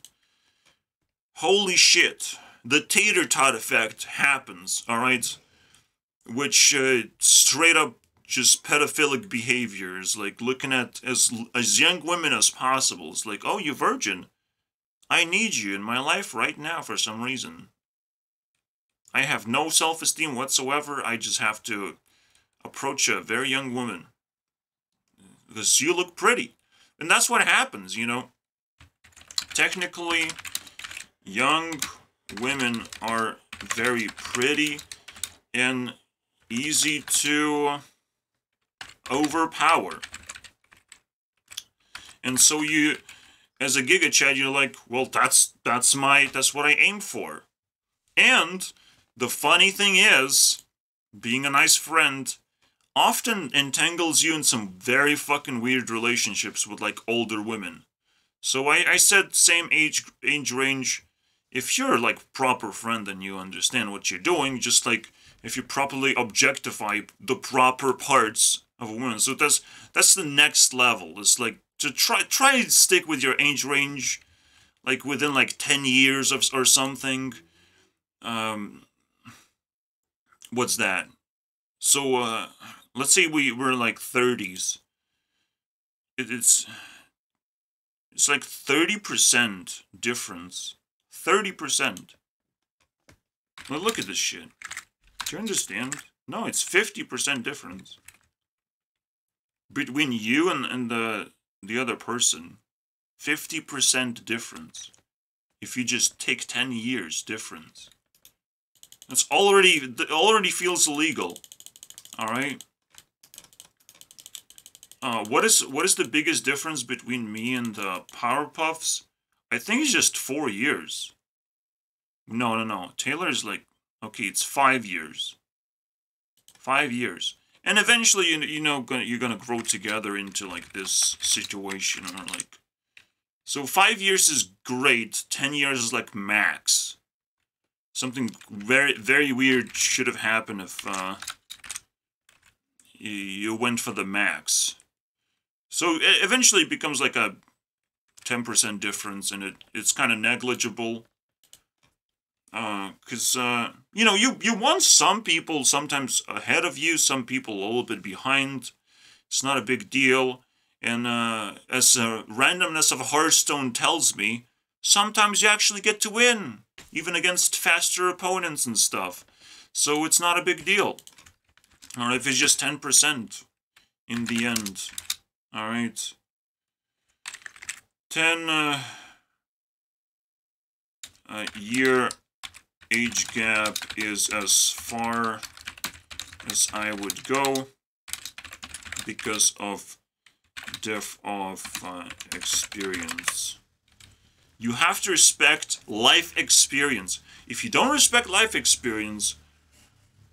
Speaker 1: holy shit, the tater tot effect happens, alright? Which, straight up just pedophilic behaviors, like looking at as young women as possible. It's like, oh, you're virgin. I need you in my life right now for some reason. I have no self-esteem whatsoever. I just have to approach a very young woman. Because you look pretty. And that's what happens, you know. Technically, young women are very pretty and easy to overpower. And so you, as a Giga Chad, you're like, well, that's what I aim for. And the funny thing is, being a nice friend often entangles you in some very fucking weird relationships with, like, older women. So I said same age range. If you're, like, proper friend and you understand what you're doing, just, like, if you properly objectify the proper parts of a woman. So that's the next level. It's, like, to try to stick with your age range, like, within, like, 10 years or something. What's that? So, let's say we're like 30s. It's like 30% difference. 30%. Well, look at this shit. Do you understand? No, it's 50% difference. Between you and the other person. 50% difference. If you just take 10 years difference. It already feels illegal. Alright? What is the biggest difference between me and the Powerpuffs? I think it's just 4 years. No. Taylor's like, okay, it's 5 years. 5 years. And eventually, you're gonna grow together into, like, this situation, or, like... So 5 years is great, 10 years is, like, max. Something very, very weird should have happened if, you went for the max. So eventually it becomes like a 10% difference, and it's kind of negligible. Because, you want some people sometimes ahead of you, some people a little bit behind. It's not a big deal. And as the randomness of Hearthstone tells me, sometimes you actually get to win, even against faster opponents and stuff. So it's not a big deal. Alright, if it's just 10% in the end. Alright. 10 year age gap is as far as I would go because of depth of experience. You have to respect life experience. If you don't respect life experience,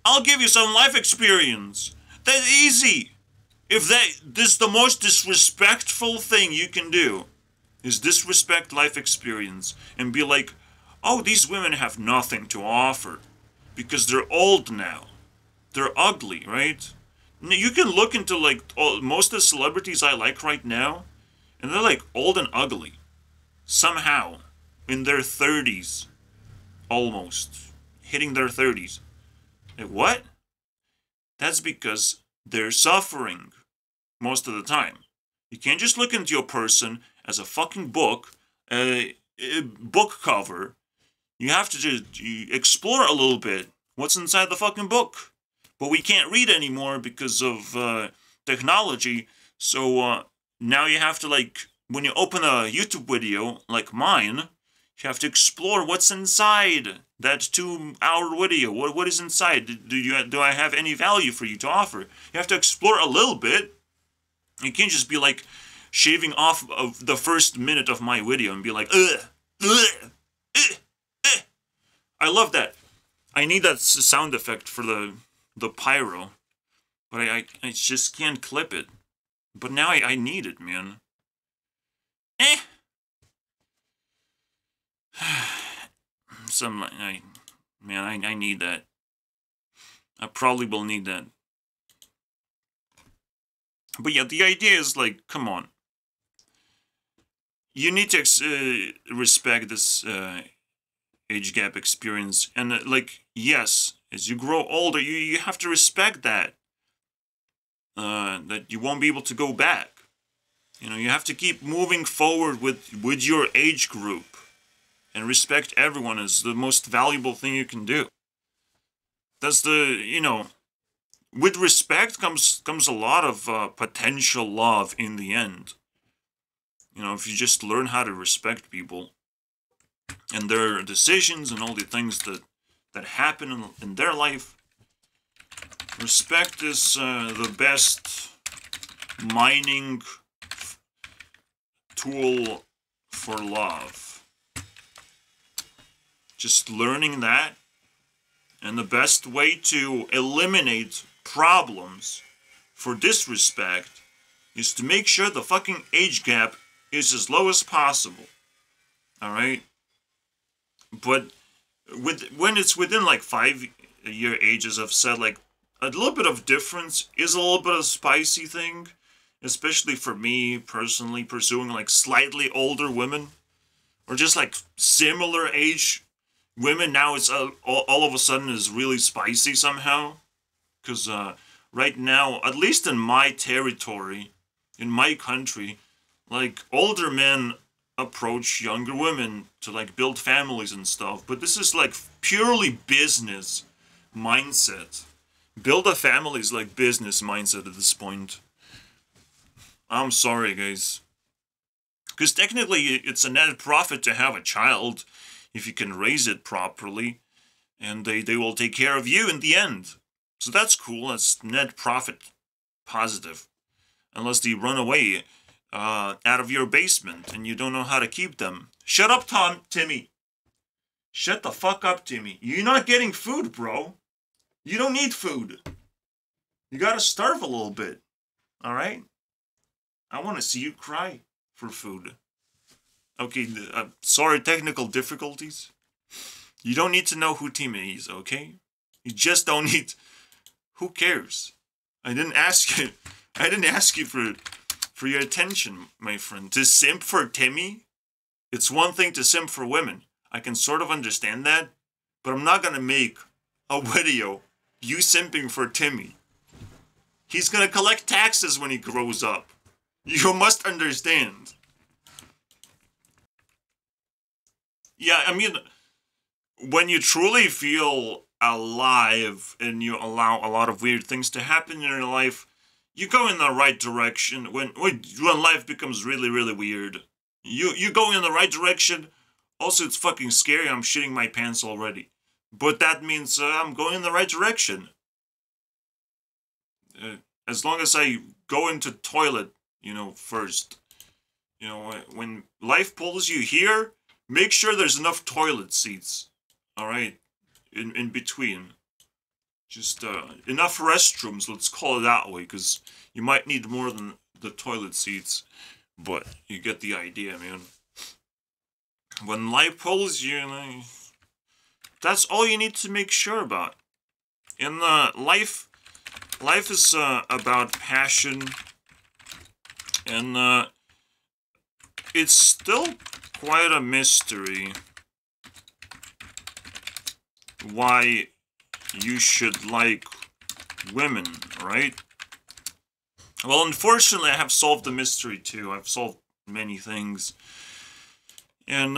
Speaker 1: I'll give you some life experience. That's easy. This is the most disrespectful thing you can do, is disrespect life experience and be like, oh, these women have nothing to offer because they're old now. They're ugly, right? You can look into, like, most of the celebrities I like right now, and they're, like, old and ugly. Somehow. In their 30s. Almost. Hitting their 30s. Like, what? That's because they're suffering most of the time. You can't just look into a person as a fucking book, a book cover. You have to just explore a little bit what's inside the fucking book. But we can't read anymore because of technology. So now you have to, like, when you open a YouTube video like mine, You have to explore what's inside that 2-hour video. What is inside? Do I have any value for you to offer? You have to explore a little bit. You can't just be like shaving off of the first minute of my video and be like, ugh, ugh, ugh, ugh. I love that. I need that sound effect for the pyro, but I just can't clip it. But now I need it, man. I need that. I probably will need that. But yeah, the idea is like, come on. You need to respect this age gap experience. And like, yes, as you grow older, you have to respect that. That you won't be able to go back. You know, you have to keep moving forward with your age group. And respect everyone is the most valuable thing you can do. That's the, you know, with respect comes a lot of potential love in the end. You know, if you just learn how to respect people and their decisions and all the things that happen in their life, respect is the best mining tool for love. Just learning that, and the best way to eliminate problems for disrespect is to make sure the fucking age gap is as low as possible. Alright? But when it's within like 5-year ages, I've said like a little bit of difference is a little bit of spicy thing, especially for me personally, pursuing like slightly older women or just like similar age women. Now it's all of a sudden is really spicy somehow. Because right now, at least in my territory, in my country, like older men approach younger women to like build families and stuff. But this is like purely business mindset. Build a family is like business mindset at this point. I'm sorry, guys. Because technically it's a net profit to have a child if you can raise it properly, and they will take care of you in the end. So that's cool. That's net profit positive. Unless they run away out of your basement and you don't know how to keep them. Shut up, Timmy. Shut the fuck up, Timmy. You're not getting food, bro. You don't need food. You gotta starve a little bit. Alright? I want to see you cry for food. Okay, sorry, technical difficulties. You don't need to know who Timmy is, okay? You just don't need... Who cares? I didn't ask you. I didn't ask you for your attention, my friend. To simp for Timmy? It's one thing to simp for women. I can sort of understand that. But I'm not gonna make a video you simping for Timmy. He's gonna collect taxes when he grows up. You must understand. Yeah, I mean, when you truly feel alive and you allow a lot of weird things to happen in your life, you go in the right direction. When life becomes really, really weird, you go in the right direction. Also, it's fucking scary. I'm shitting my pants already. But that means I'm going in the right direction. As long as I go into toilet, first. When life pulls you here, make sure there's enough toilet seats. Alright? In between. Just enough restrooms, let's call it that way, because you might need more than the toilet seats. But you get the idea, man. When life pulls you, that's all you need to make sure about. In life is about passion, and it's still quite a mystery why you should like women, right? Well, unfortunately, I have solved the mystery too. I've solved many things. And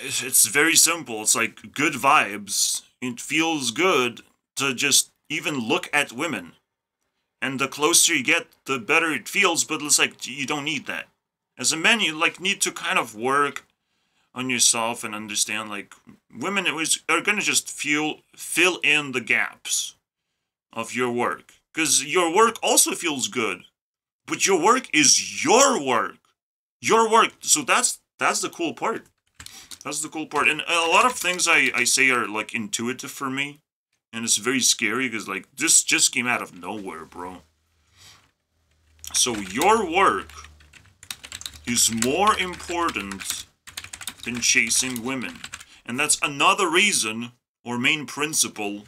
Speaker 1: it's very simple. It's like good vibes. It feels good to just even look at women. And the closer you get, the better it feels, but it's like you don't need that. As a man, you need to kind of work on yourself and understand, like, women are gonna just fill in the gaps of your work. Because your work also feels good. But your work is your work. Your work. So that's the cool part. That's the cool part. And a lot of things I say are, like, intuitive for me. And it's very scary because, like, this just came out of nowhere, bro. So your work is more important than chasing women. And that's another reason, or main principle,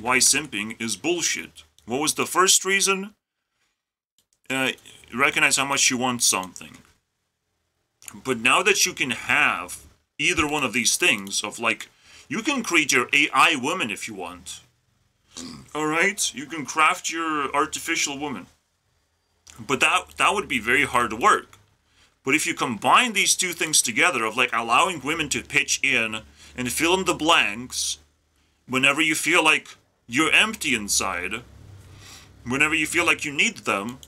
Speaker 1: why simping is bullshit. What was the first reason? Recognize how much you want something. But now that you can have either one of these things, of, like, you can create your AI woman if you want. Alright? You can craft your artificial woman. But that would be very hard work. But if you combine these two things together, of, like, allowing women to pitch in and fill in the blanks whenever you feel like you're empty inside, whenever you feel like you need them,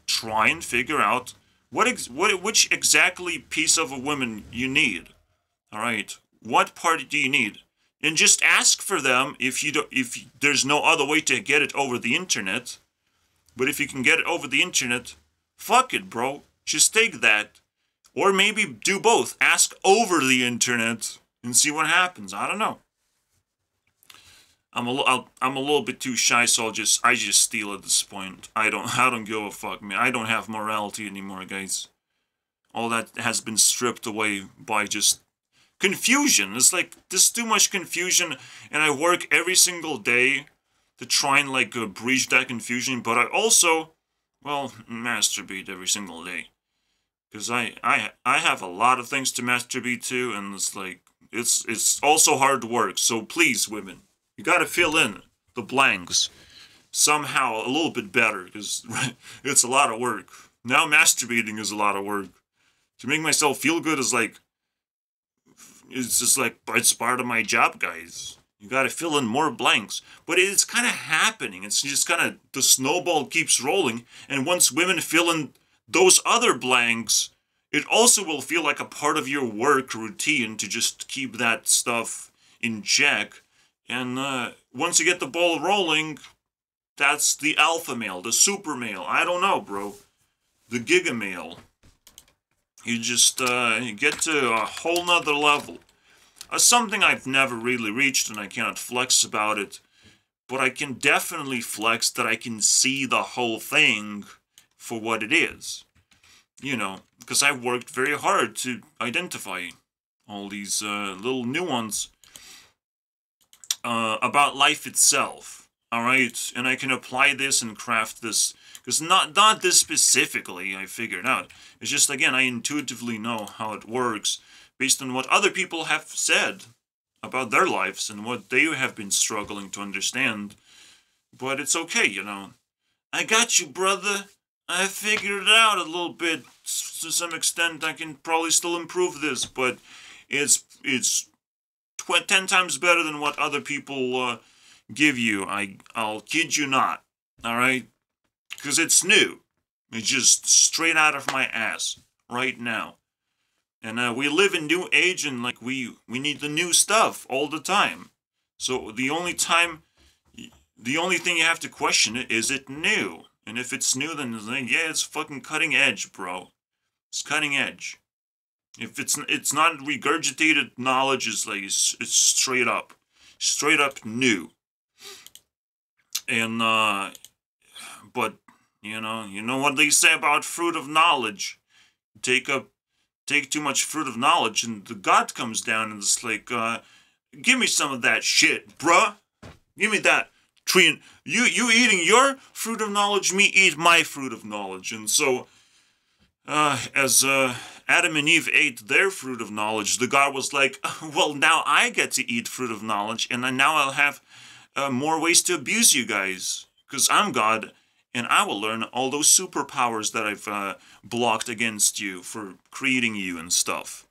Speaker 1: try and figure out which exactly piece of a woman you need. Alright, what part do you need? And just ask for them if there's no other way to get it over the internet. But if you can get it over the internet, fuck it, bro. Just take that. Or maybe do both. Ask over the internet and see what happens. I don't know. I'm a little bit too shy, so I just steal at this point. I don't give a fuck, man. I don't have morality anymore, guys. All that has been stripped away by just confusion. It's like, there's too much confusion, and I work every single day to try and, like, breach that confusion, but I also, well, masturbate every single day. Because I have a lot of things to masturbate to, and it's like, it's also hard work. So please, women, you gotta fill in the blanks somehow a little bit better, because it's a lot of work. Now masturbating is a lot of work. To make myself feel good is like, it's just like, it's part of my job, guys. You gotta fill in more blanks. But it's kind of happening. It's just kind of, the snowball keeps rolling. And once women fill in those other blanks, it also will feel like a part of your work routine to just keep that stuff in check. And once you get the ball rolling, that's the alpha male, the super male. I don't know, bro. The giga male. You just get to a whole nother level. Something I've never really reached, and I cannot flex about it, but I can definitely flex that I can see the whole thing for what it is. You know, because I've worked very hard to identify all these little nuances about life itself. Alright? And I can apply this and craft this. Because not this specifically, I figured out. It's just, again, I intuitively know how it works based on what other people have said about their lives and what they have been struggling to understand. But it's okay, you know. I got you, brother. I figured it out a little bit. To some extent, I can probably still improve this, but it's 10 times better than what other people give you. I'll kid you not. Alright? Because it's new. It's just straight out of my ass right now. And we live in new age, and, like, we need the new stuff all the time. So the only thing you have to question it, is it new? And if it's new, then yeah, it's fucking cutting edge, bro. It's cutting edge. If it's not regurgitated knowledge, it's like it's straight up new. And but you know what they say about fruit of knowledge. Take too much fruit of knowledge, and the God comes down and it's like, give me some of that shit, bruh. Give me that tree. You eating your fruit of knowledge, me eat my fruit of knowledge. And so, as Adam and Eve ate their fruit of knowledge, the God was like, well, now I get to eat fruit of knowledge, and now I'll have more ways to abuse you guys, because I'm God. And I will learn all those superpowers that I've blocked against you for creating you and stuff.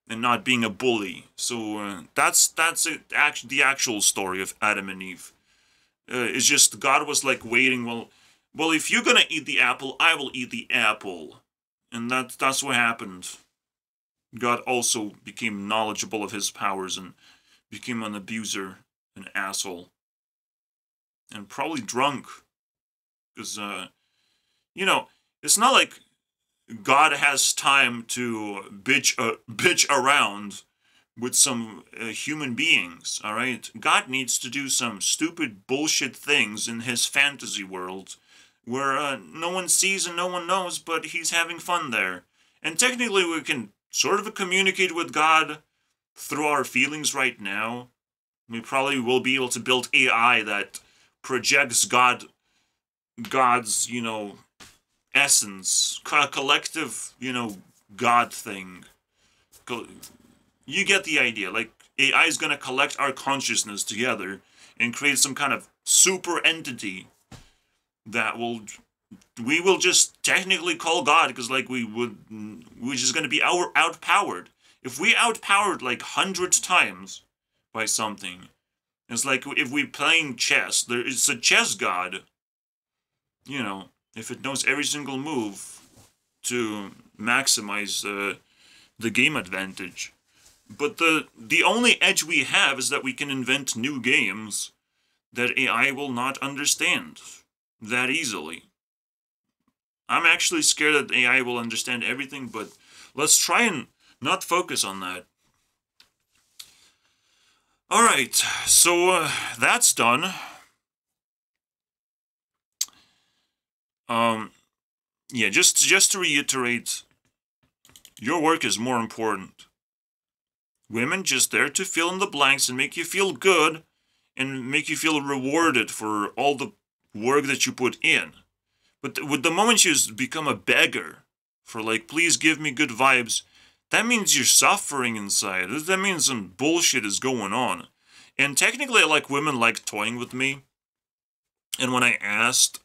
Speaker 1: And not being a bully. So that's it, the actual story of Adam and Eve. It's just God was like waiting, well, if you're gonna eat the apple, I will eat the apple. And that's what happened. God also became knowledgeable of his powers and became an abuser, an asshole, and probably drunk. Because, you know, it's not like God has time to bitch around with some human beings, all right? God needs to do some stupid bullshit things in his fantasy world where no one sees and no one knows, but he's having fun there. And technically we can sort of communicate with God through our feelings right now. We probably will be able to build AI that projects God's, you know, essence, collective, you know, God thing. You get the idea. Like, AI is going to collect our consciousness together and create some kind of super entity that we will just technically call God, because like we're just going to be outpowered. If we outpowered like 100 times by something, it's like if we're playing chess, it's a chess god, you know, if it knows every single move to maximize the game advantage. But the only edge we have is that we can invent new games that AI will not understand that easily. I'm actually scared that AI will understand everything, but let's try and not focus on that. Alright, so that's done. Yeah, just to reiterate, your work is more important. Women just there to fill in the blanks and make you feel good and make you feel rewarded for all the work that you put in. But with the moment you become a beggar for like, please give me good vibes, that means you're suffering inside. That means some bullshit is going on. And technically, women like toying with me. And when I asked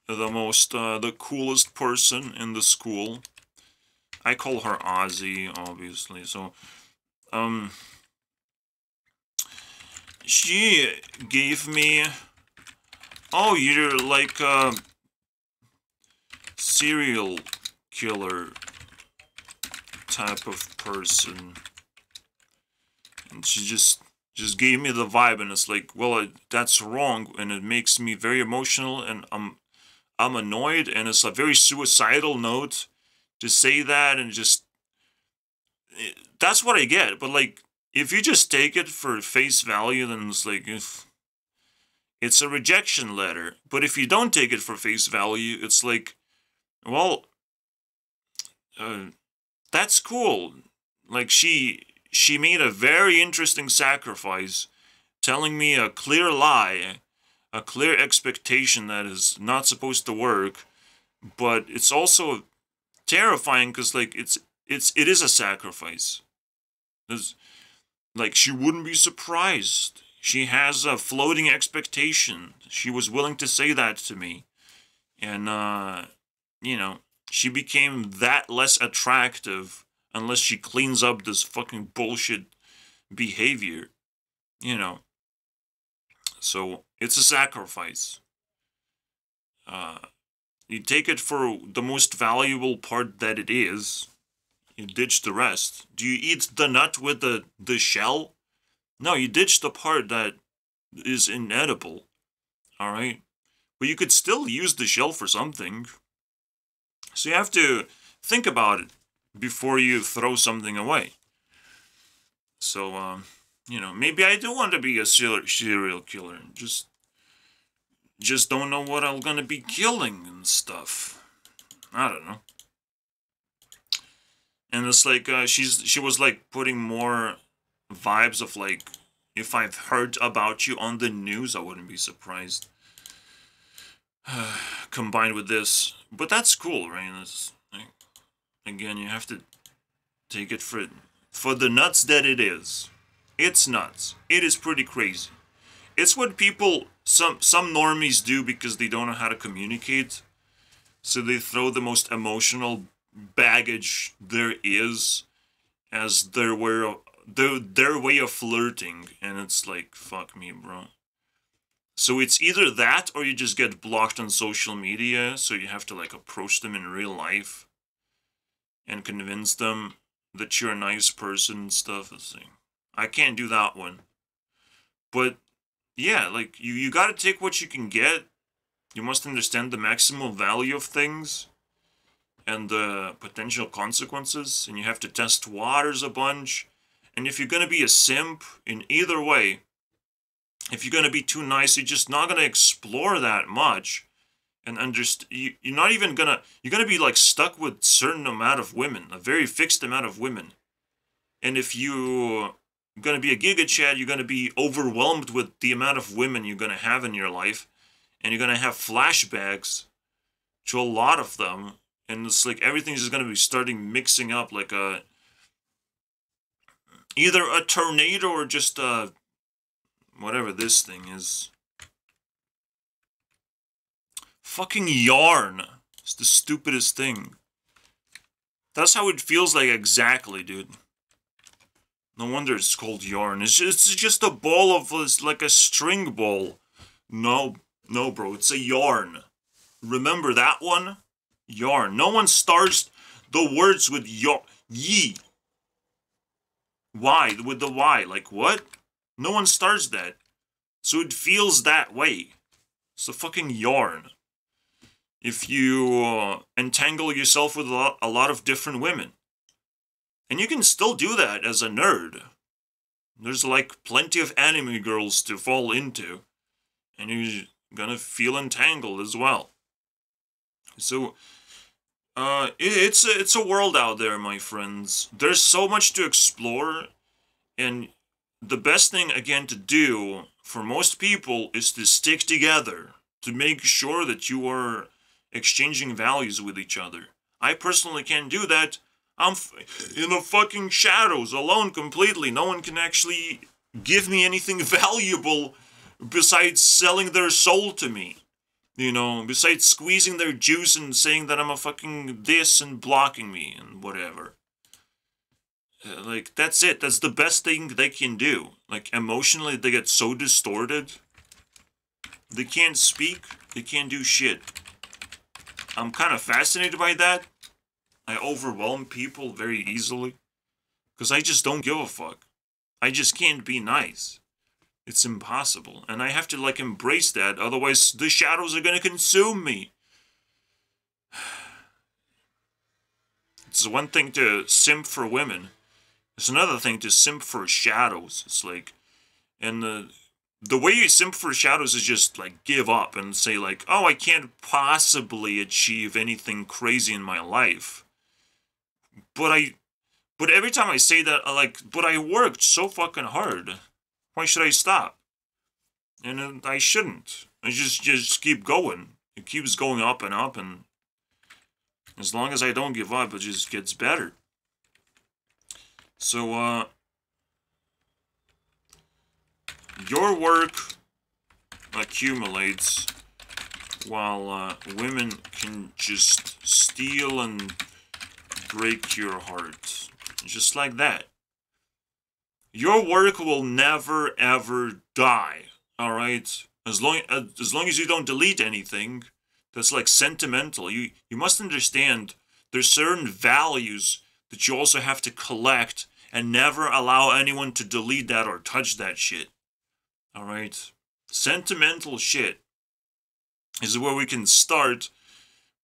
Speaker 1: the coolest person in the school, I call her Ozzy, obviously. So, she gave me, oh, you're like a serial killer type of person. And she just gave me the vibe, and it's like, well, that's wrong, and it makes me very emotional, and I'm annoyed, and it's a very suicidal note to say that, and that's what I get. But like, if you just take it for face value, then it's like, it's a rejection letter. But if you don't take it for face value, it's like, well, that's cool. Like, she made a very interesting sacrifice, telling me a clear lie, a clear expectation that is not supposed to work, but it's also terrifying because like it is a sacrifice. Like, she wouldn't be surprised. She has a floating expectation. She was willing to say that to me, and you know, she became that less attractive unless she cleans up this fucking bullshit behavior, you know. So, it's a sacrifice. You take it for the most valuable part that it is. You ditch the rest. Do you eat the nut with the shell? No, you ditch the part that is inedible. Alright? But you could still use the shell for something. So you have to think about it before you throw something away. So, you know, maybe I do want to be a serial killer. Just don't know what I'm gonna be killing and stuff. I don't know. And it's like, she was like putting more vibes of like, if I've heard about you on the news, I wouldn't be surprised. Combined with this. But that's cool, right? It's, like, again, you have to take it for the nuts that it is. It's nuts. It is pretty crazy. It's what people, some normies do because they don't know how to communicate. So they throw the most emotional baggage there is as their way of flirting. And it's like, fuck me, bro. So it's either that or you just get blocked on social media. So you have to like approach them in real life and convince them that you're a nice person and stuff. I can't do that one. But yeah, like you gotta take what you can get. You must understand the maximum value of things and the potential consequences, and you have to test waters a bunch. And if you're gonna be a simp in either way, if you're gonna be too nice, you're just not gonna explore that much. And you're not even gonna, you're gonna be like stuck with a certain amount of women, a very fixed amount of women. And if you're gonna be a Giga Chad, you're gonna be overwhelmed with the amount of women you're gonna have in your life, and you're gonna have flashbacks to a lot of them, and it's like everything's just gonna be starting mixing up like either a tornado or just whatever this thing is. Fucking yarn. It's the stupidest thing. That's how it feels like exactly, dude. No wonder it's called yarn. It's just a ball of, like a string ball. No, bro, it's a yarn. Remember that one? Yarn. No one starts the words with ye. Why? With the Y. Like, what? No one starts that. So it feels that way. It's a fucking yarn. If you entangle yourself with a lot of different women. And you can still do that as a nerd. There's like plenty of anime girls to fall into. And you're gonna feel entangled as well. So, it's a world out there, my friends. There's so much to explore. And the best thing, again, to do for most people is to stick together. To make sure that you are exchanging values with each other. I personally can't do that. I'm in the fucking shadows, alone completely. No one can actually give me anything valuable besides selling their soul to me. You know, besides squeezing their juice and saying that I'm a fucking this and blocking me and whatever. Like, that's it. That's the best thing they can do. Like, emotionally, they get so distorted. They can't speak. They can't do shit. I'm kind of fascinated by that. I overwhelm people very easily. Because I just don't give a fuck. I just can't be nice. It's impossible. And I have to, like, embrace that. Otherwise, the shadows are gonna consume me. It's one thing to simp for women. It's another thing to simp for shadows. It's like... And the way you simp for shadows is just, like, give up and say, like, oh, I can't possibly achieve anything crazy in my life. But every time I say that, but I worked so fucking hard. Why should I stop? And I shouldn't. I just keep going. It keeps going up, and as long as I don't give up, it just gets better. So, your work accumulates while women can just steal and break your heart. Just like that. Your work will never ever die, alright? As long as you don't delete anything that's like sentimental. You must understand there's certain values that you also have to collect and never allow anyone to delete that or touch that shit. Alright? Sentimental shit is where we can start,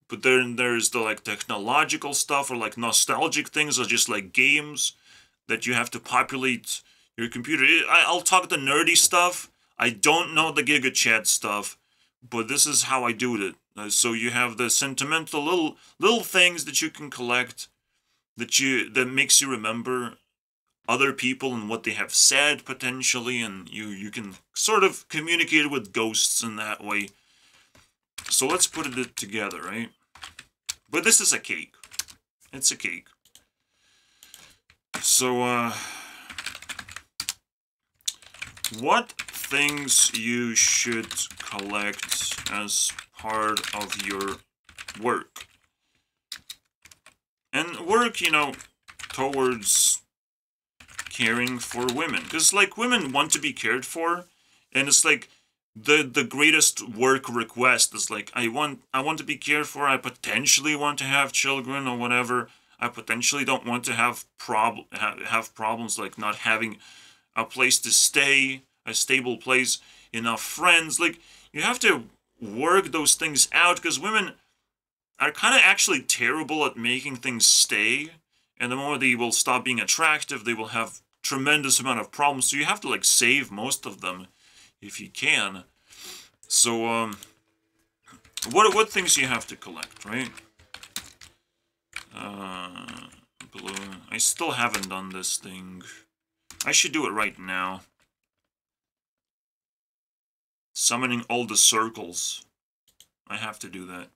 Speaker 1: but then there's the like technological stuff or like nostalgic things or just like games that you have to populate your computer. I'll talk the nerdy stuff. I don't know the Giga Chat stuff, but this is how I do it. So you have the sentimental little things that you can collect that makes you remember other people and what they have said potentially, and you can sort of communicate with ghosts in that way. So let's put it together, right? But this is a cake. It's a cake. So, what things you should collect as part of your work? And work, you know, towards caring for women. Because, like, women want to be cared for, and it's like, the greatest work request is like, I want to be cared for, I potentially want to have children or whatever. I potentially don't want to have problems like not having a place to stay, a stable place, enough friends. Like, you have to work those things out, because women are kind of actually terrible at making things stay. And the moment they will stop being attractive, they will have tremendous amount of problems. So you have to like save most of them if you can. So what things you have to collect, right? Blue. I still haven't done this thing. I should do it right now. Summoning all the circles. I have to do that.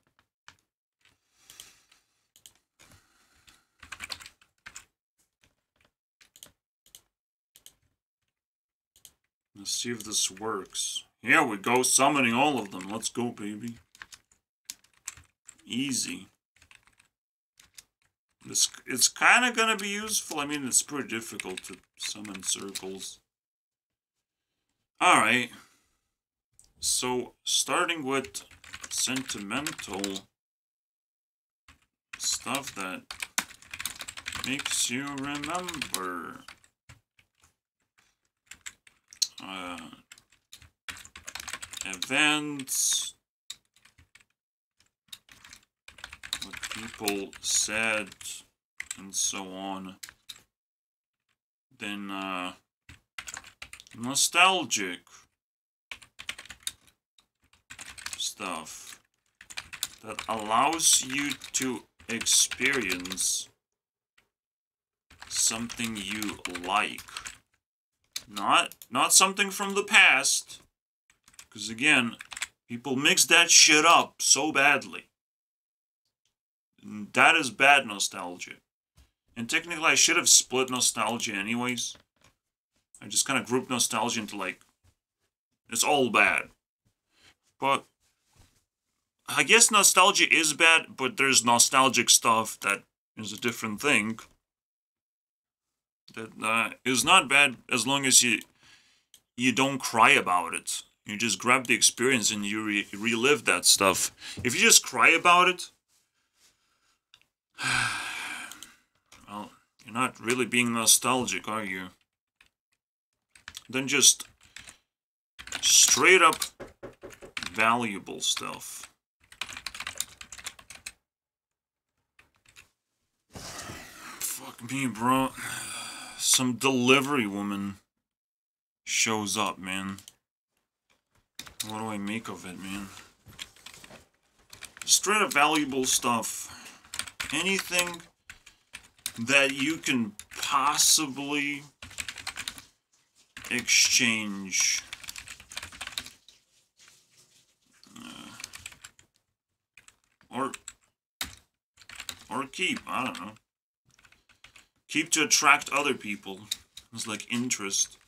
Speaker 1: Let's see if this works. Here we go, summoning all of them. Let's go, baby. Easy. It's kind of going to be useful. I mean, it's pretty difficult to summon circles. Alright. So, starting with sentimental stuff that makes you remember. Events, what people said, and so on. Then, nostalgic stuff that allows you to experience something you like. Not something from the past. Because again, people mix that shit up so badly. And that is bad nostalgia. And technically I should have split nostalgia anyways. I just kind of grouped nostalgia into like, it's all bad. But I guess nostalgia is bad, but there's nostalgic stuff that is a different thing. That is not bad as long as you don't cry about it. You just grab the experience and you relive that stuff. If you just cry about it, well, you're not really being nostalgic, are you? Then just straight up valuable stuff. Fuck me, bro. Some delivery woman shows up, man. What do I make of it, man? Straight up valuable stuff. Anything that you can possibly exchange. Or keep, I don't know. Keep to attract other people. It's like interest.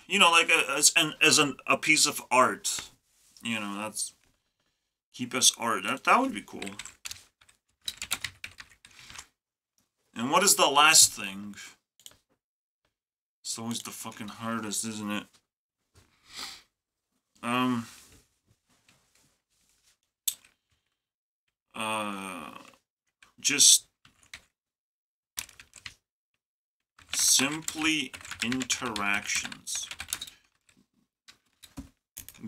Speaker 1: You know, like as a piece of art. You know, that's keep as art. That would be cool. And what is the last thing? It's always the fucking hardest, isn't it? Just simply interactions.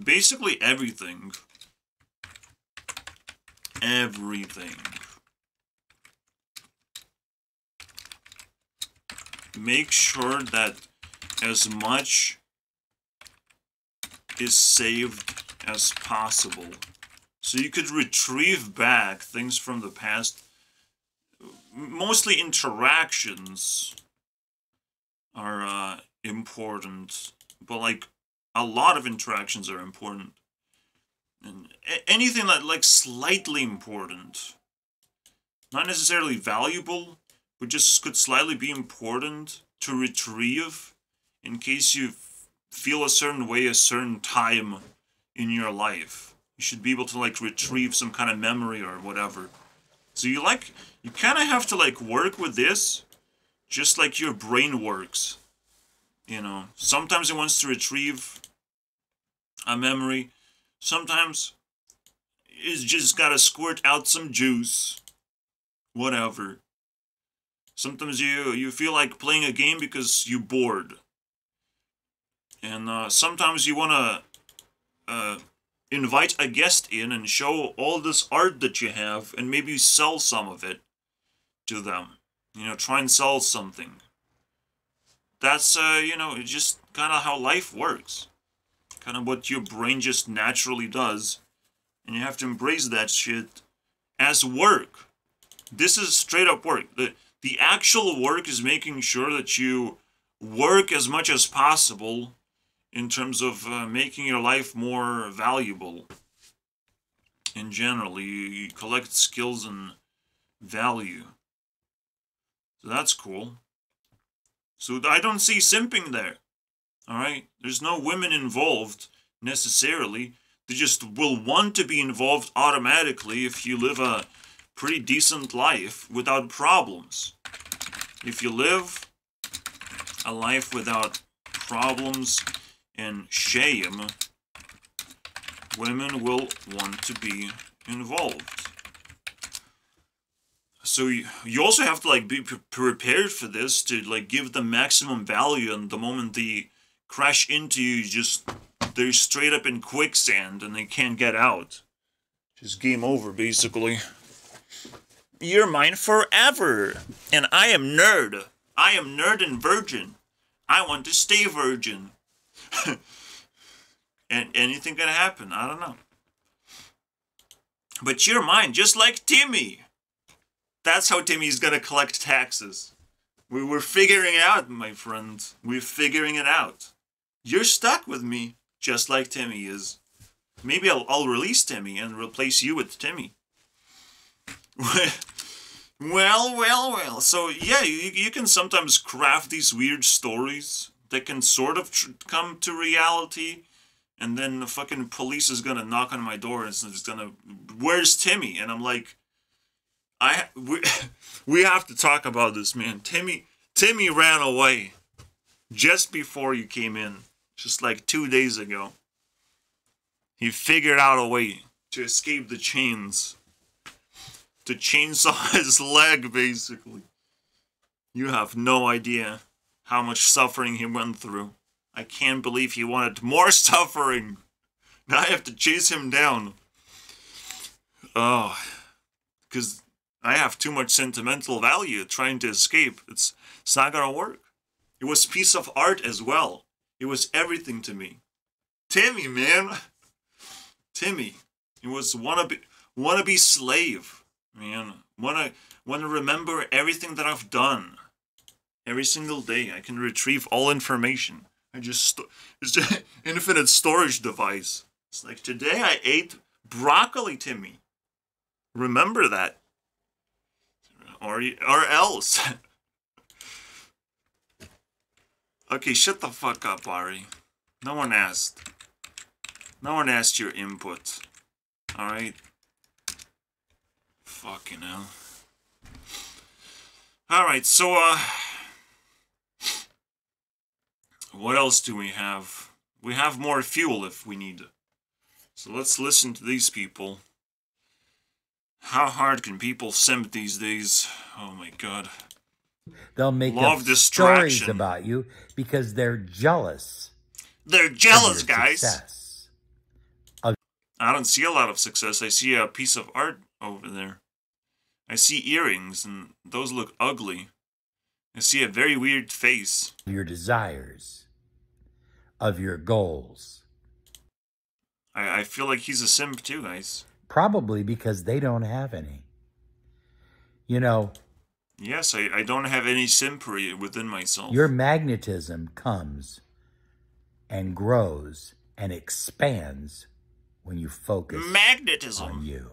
Speaker 1: Basically everything. Everything. Make sure that as much is saved as possible. So you could retrieve back things from the past. Mostly interactions are important, but like a lot of interactions are important. And anything that like slightly important, not necessarily valuable, but just could slightly be important to retrieve in case you feel a certain way a certain time in your life. You should be able to like retrieve some kind of memory or whatever. So you kind of have to like work with this just like your brain works. You know, sometimes it wants to retrieve a memory. Sometimes is just gotta squirt out some juice. Whatever. Sometimes you feel like playing a game because you're bored. And sometimes you wanna invite a guest in and show all this art that you have and maybe sell some of it to them. You know, try and sell something. That's, you know, it's just kind of how life works. Kind of what your brain just naturally does. And you have to embrace that shit as work. This is straight up work. The actual work is making sure that you work as much as possible in terms of making your life more valuable. In general, you collect skills and value. So that's cool. So I don't see simping there. Alright? There's no women involved, necessarily. They just will want to be involved automatically if you live a pretty decent life without problems. If you live a life without problems and shame, women will want to be involved. So you also have to like be prepared for this to like give them maximum value, and the moment they crash into you, they're straight up in quicksand and they can't get out. Just game over, basically. You're mine forever, and I am nerd. I am nerd and virgin. I want to stay virgin. And anything can happen, I don't know. But you're mine, just like Timmy. That's how Timmy's gonna collect taxes. We're figuring it out, my friends. We're figuring it out. You're stuck with me, just like Timmy is. Maybe I'll release Timmy and replace you with Timmy. Well. So, yeah, you can sometimes craft these weird stories that can sort of come to reality. And then the fucking police is gonna knock on my door and it's gonna, where's Timmy? And I'm like, we have to talk about this, man. Timmy ran away just before you came in, just like 2 days ago. He figured out a way to escape the chains, to chainsaw his leg, basically. You have no idea how much suffering he went through. I can't believe he wanted more suffering. Now I have to chase him down. Oh, because I have too much sentimental value trying to escape. It's not gonna work. It was a piece of art as well. It was everything to me. Timmy, man. Timmy. It was wannabe slave, man. Wanna remember everything that I've done. Every single day, I can retrieve all information. It's just an infinite storage device. It's like, today I ate broccoli, Timmy. Remember that. Or else. Okay, shut the fuck up, Ari. No one asked. No one asked your input. Alright? Fucking hell. Alright, so, what else do we have? We have more fuel if we need it. So let's listen to these people. How hard can people simp these days? Oh my god.
Speaker 5: They'll make up stories about you because they're jealous.
Speaker 1: They're jealous, guys. Success. I don't see a lot of success. I see a piece of art over there. I see earrings, and those look ugly. I see a very weird face.
Speaker 5: Your desires. Of your goals.
Speaker 1: I feel like he's a simp too, guys.
Speaker 5: Probably because they don't have any. You know.
Speaker 1: Yes, I don't have any simpery within myself.
Speaker 5: Your magnetism comes and grows and expands when you focus on you.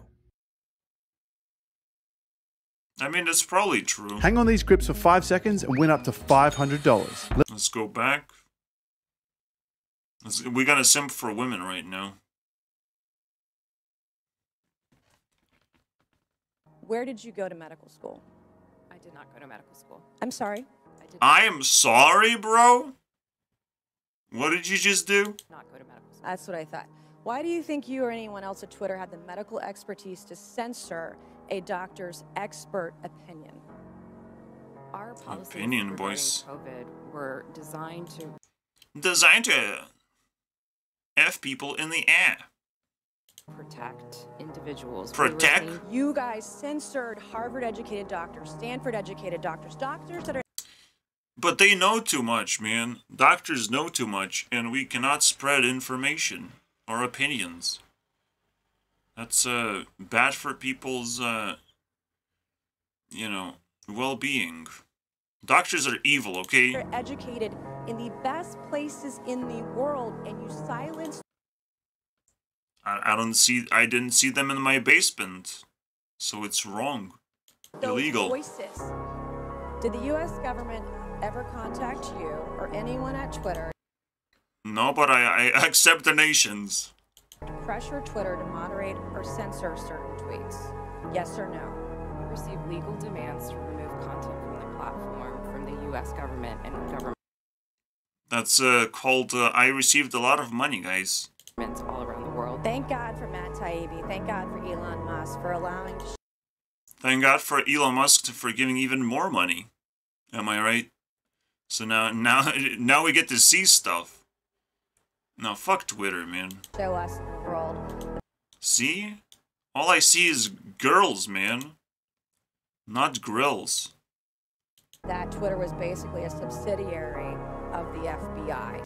Speaker 1: I mean, that's probably true.
Speaker 4: Hang on these grips for 5 seconds and win up to $500.
Speaker 1: Let's go back. We got a simp for women right now.
Speaker 6: Where did you go to medical school?
Speaker 7: I did not go to medical school.
Speaker 6: I'm sorry.
Speaker 1: I am sorry, bro? What did you just do?
Speaker 7: Not go to medical school.
Speaker 6: That's what I thought. Why do you think you or anyone else at Twitter had the medical expertise to censor a doctor's expert opinion?
Speaker 7: Our policies
Speaker 1: Opinion,
Speaker 7: regarding
Speaker 1: boys.
Speaker 7: COVID were designed to
Speaker 1: F people in the air.
Speaker 7: protect individuals.
Speaker 1: Protect?
Speaker 6: You guys censored Harvard-educated doctors, Stanford-educated doctors, doctors that are...
Speaker 1: But they know too much, man. Doctors know too much, and we cannot spread information or opinions. That's bad for people's, you know, well-being. Doctors are evil, okay?
Speaker 6: They're educated in the best places in the world, and you silence
Speaker 1: I didn't see them in my basement, so it's wrong.
Speaker 6: those
Speaker 1: Illegal.
Speaker 6: voices. Did the U.S. government ever contact you or anyone at Twitter
Speaker 1: No, but I accept donations.
Speaker 6: to pressure Twitter to moderate or censor certain tweets? Yes or no?
Speaker 7: We receive legal demands to remove content from the platform from the U.S. government and governments
Speaker 1: That's called, I received a lot of money, guys.
Speaker 7: all around the world.
Speaker 6: Thank God for Matt Taibbi. Thank God for Elon Musk for allowing to
Speaker 1: Thank God for Elon Musk for giving even more money. Am I right? So now we get to see stuff. No, fuck Twitter, man.
Speaker 6: show us in the world
Speaker 1: See? All I see is girls, man. Not grills.
Speaker 6: that Twitter was basically a subsidiary of the FBI.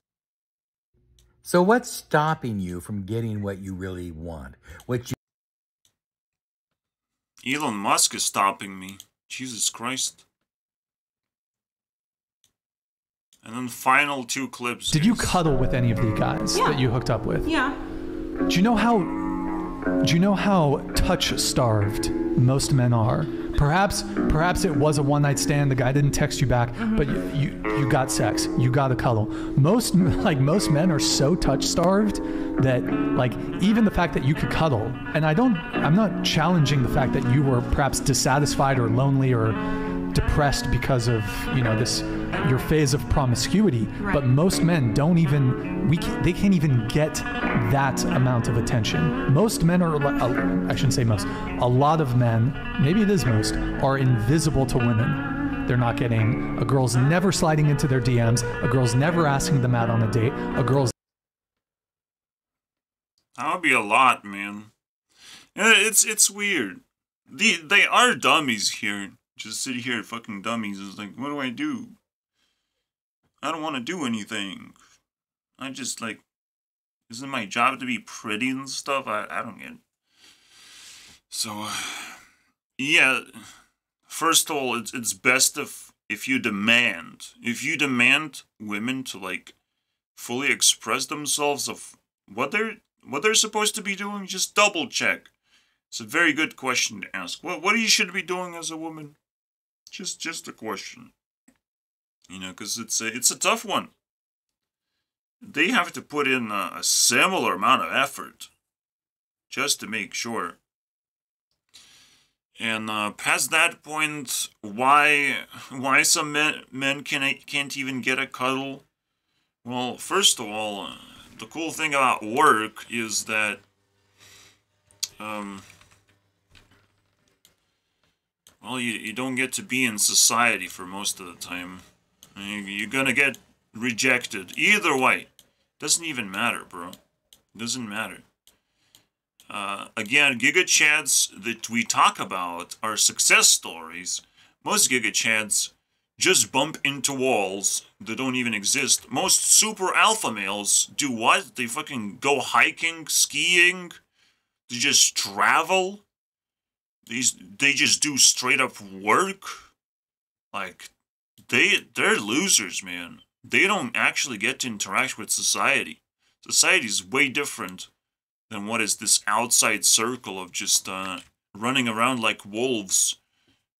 Speaker 5: So what's stopping you from getting what you really want? What you
Speaker 1: Elon Musk is stopping me. Jesus Christ. And then final two clips.
Speaker 8: Did you cuddle with any of the guys that you hooked up with?
Speaker 9: Yeah.
Speaker 8: Do you know how touch starved most men are? Perhaps it was a one-night stand. The guy didn't text you back, but you got sex. You got a cuddle. Most men are so touch starved that like even the fact that you could cuddle, and I'm not challenging the fact that you were perhaps dissatisfied or lonely or depressed because of your phase of promiscuity, but most men they can't even get that amount of attention. Most men are, I shouldn't say most, a lot of men, maybe it is most, are invisible to women. They're not getting, a girl's never sliding into their DMs, a girl's never asking them out on a date,
Speaker 1: That would be a lot, man. It's weird. They are dummies here. Just sit here, fucking dummies. It's like, what do I do? I don't want to do anything. I just, like, isn't my job to be pretty and stuff? I don't get it. So, yeah. First of all, it's best if you demand. If you demand women to, like, fully express themselves of what they're supposed to be doing, just double check. It's a very good question to ask. What you should be doing as a woman? Just a question. You know, because it's a tough one. They have to put in a similar amount of effort just to make sure. And past that point, why some men can't even get a cuddle? Well, first of all, the cool thing about work is that well, you don't get to be in society for most of the time. You're gonna get rejected. Either way. Doesn't even matter, bro. Doesn't matter. Again, Giga Chads that we talk about are success stories. Most Giga Chads just bump into walls that don't even exist. Most super alpha males do what? They fucking go hiking, skiing. They just travel. They just do straight up work. Like, they're losers, man. They don't actually get to interact with society. Society is way different than what is this outside circle of just running around like wolves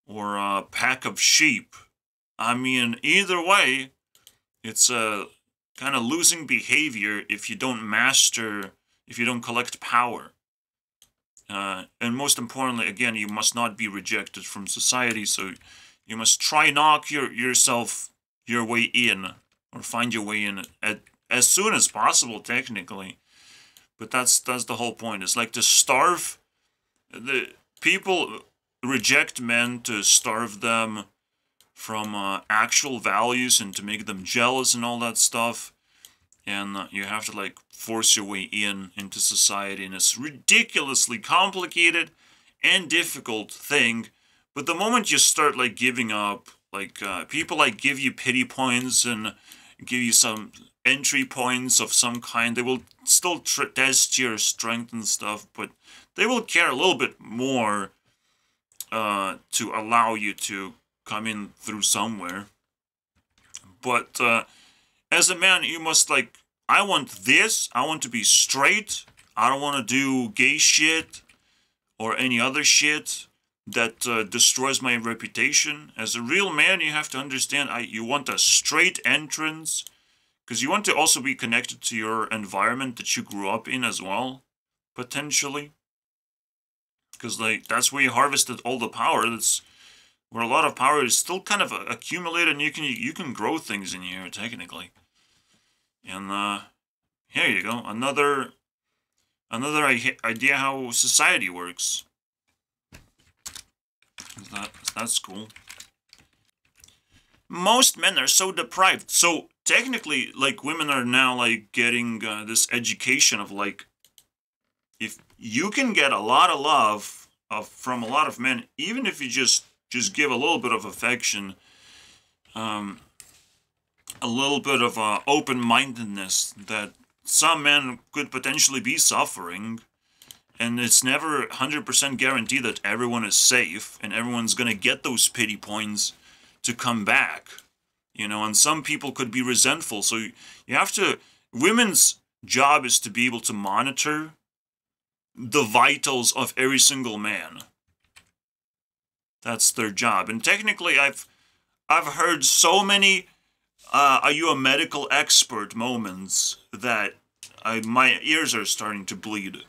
Speaker 1: or a pack of sheep. I mean, either way, it's a kind of losing behavior if you don't collect power. And most importantly, again, you must not be rejected from society, so you must try knock yourself your way in, or find your way in as soon as possible, technically. But that's the whole point. It's like to starve. The people reject men to starve them from actual values and to make them jealous and all that stuff. And you have to like force your way into society, and it's ridiculously complicated and difficult thing. But the moment you start like giving up, like people like give you pity points and give you some entry points of some kind, they will still test your strength and stuff, but they will care a little bit more to allow you to come in through somewhere. But as a man, you must like, I want this, I want to be straight, I don't want to do gay shit or any other shit that destroys my reputation. As a real man, you have to understand, you want a straight entrance, because you want to also be connected to your environment that you grew up in as well, potentially. Because like that's where you harvested all the power. That's where a lot of power is still kind of accumulated, and you can grow things in here technically. And here you go, another idea how society works. That's cool. Most men are so deprived. So technically, like, women are now like getting this education of like, if you can get a lot of love from a lot of men, even if you just give a little bit of affection, a little bit of open-mindedness, that some men could potentially be suffering, and it's never 100% guaranteed that everyone is safe and everyone's gonna get those pity points to come back, you know, and some people could be resentful. So you have to, women's job is to be able to monitor the vitals of every single man. That's their job. And technically, I've heard so many are you a medical expert moments that my ears are starting to bleed.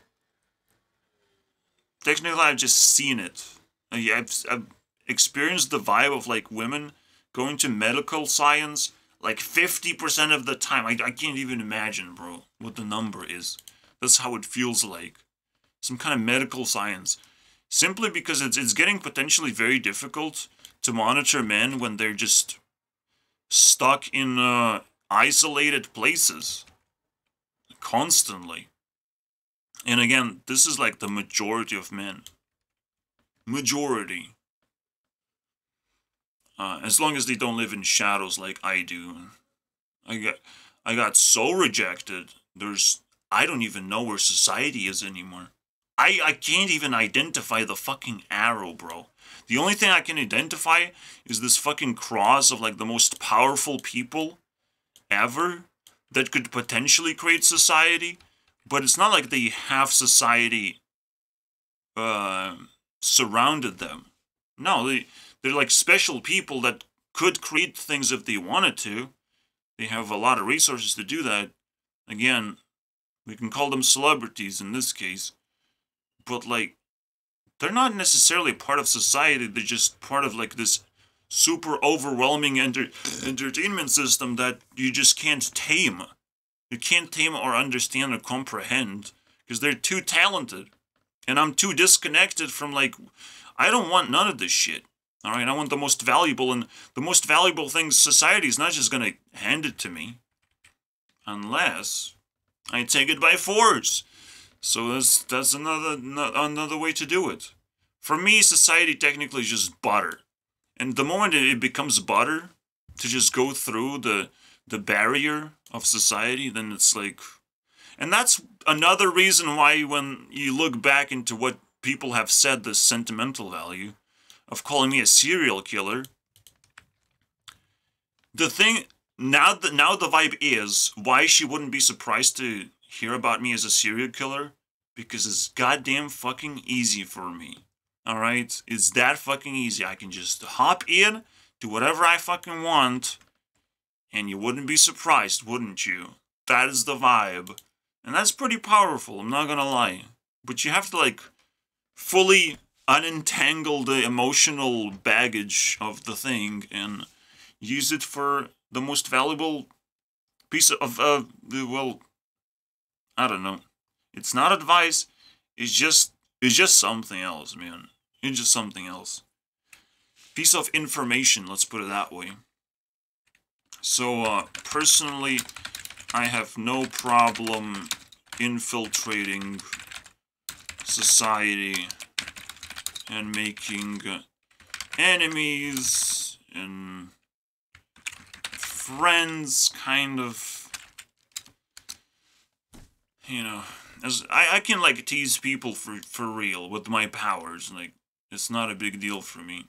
Speaker 1: Technically, I've just seen it. I've experienced the vibe of like women going to medical science like 50% of the time. I can't even imagine, bro, what the number is. That's how it feels like. Some kind of medical science. Simply because it's getting potentially very difficult to monitor men when they're just stuck in isolated places constantly. And again, this is like the majority of men. Majority. As long as they don't live in shadows like I do. I got so rejected. I don't even know where society is anymore. I can't even identify the fucking arrow, bro. The only thing I can identify is this fucking cross of like the most powerful people ever that could potentially create society. But it's not like they have society surrounded them. No, they're like special people that could create things if they wanted to. They have a lot of resources to do that. Again, we can call them celebrities in this case. But like, they're not necessarily part of society. They're just part of like this super overwhelming entertainment system that you just can't tame. You can't tame or understand or comprehend because they're too talented. And I'm too disconnected from like, I don't want none of this shit. All right, I want the most valuable, and the most valuable thing society is not just going to hand it to me unless I take it by force. So that's another way to do it. For me, society technically is just butter. And the moment it becomes butter, to just go through the barrier of society, then it's like... And that's another reason why when you look back into what people have said, the sentimental value of calling me a serial killer, the thing... Now the vibe is, why she wouldn't be surprised to hear about me as a serial killer? Because it's goddamn fucking easy for me. Alright? It's that fucking easy. I can just hop in, do whatever I fucking want, and you wouldn't be surprised, wouldn't you? That is the vibe. And that's pretty powerful, I'm not gonna lie. But you have to, like, fully unentangle the emotional baggage of the thing and use it for the most valuable piece of, well, I don't know. It's not advice. It's just something else, man. It's just something else. Piece of information, let's put it that way. So, personally, I have no problem infiltrating society and making enemies and friends, kind of, you know, as I can like tease people for real with my powers, like, it's not a big deal for me.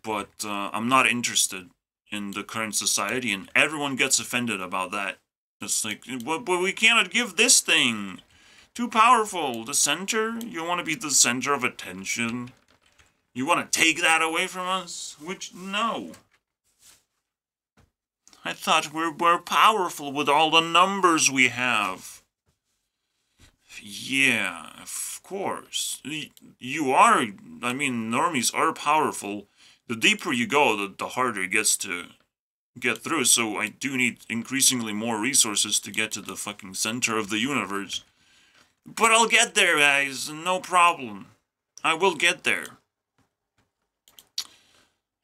Speaker 1: But I'm not interested in the current society, and everyone gets offended about that. It's like, but we cannot give this thing. Too powerful. The center? You want to be the center of attention? You want to take that away from us? Which, no. I thought we're powerful with all the numbers we have. Yeah, of course. You are, I mean, normies are powerful. The deeper you go, the harder it gets to get through, so I do need increasingly more resources to get to the fucking center of the universe. But I'll get there, guys, no problem. I will get there.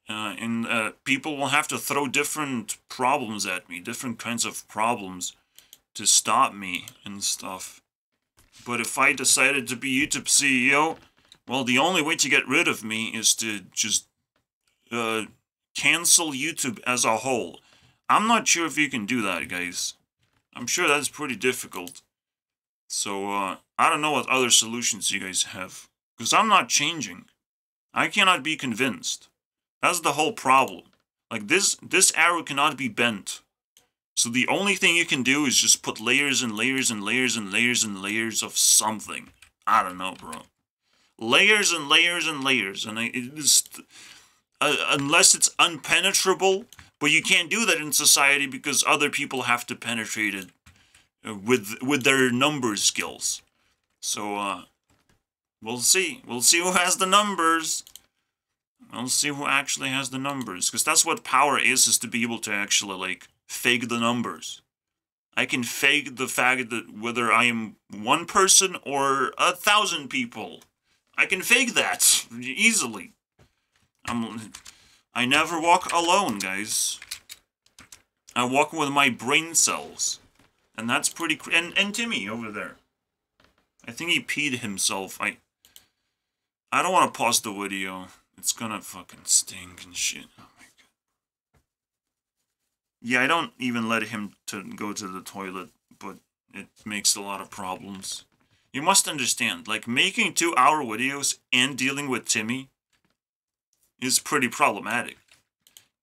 Speaker 1: And people will have to throw different problems at me, different kinds of problems to stop me and stuff. But if I decided to be YouTube CEO, well, the only way to get rid of me is to just cancel YouTube as a whole. I'm not sure if you can do that, guys. I'm sure that's pretty difficult. So, I don't know what other solutions you guys have. Because I'm not changing. I cannot be convinced. That's the whole problem. Like, this arrow cannot be bent. So the only thing you can do is just put layers and layers and layers and layers and layers of something. I don't know, bro. Layers and layers and layers. And unless it's unpenetrable, but you can't do that in society because other people have to penetrate it with their numbers skills. So, we'll see. We'll see who has the numbers. We'll see who actually has the numbers. Because that's what power is to be able to actually, like, fake the numbers. I can fake the fact that whether I am one person or 1,000 people. I can fake that easily. I never walk alone, guys. I walk with my brain cells. And that's pretty... And Timmy over there. I think he peed himself. I don't want to pause the video. It's gonna fucking stink and shit. Oh my god. Yeah, I don't even let him to go to the toilet, but it makes a lot of problems. You must understand, like, making 2-hour videos and dealing with Timmy is pretty problematic.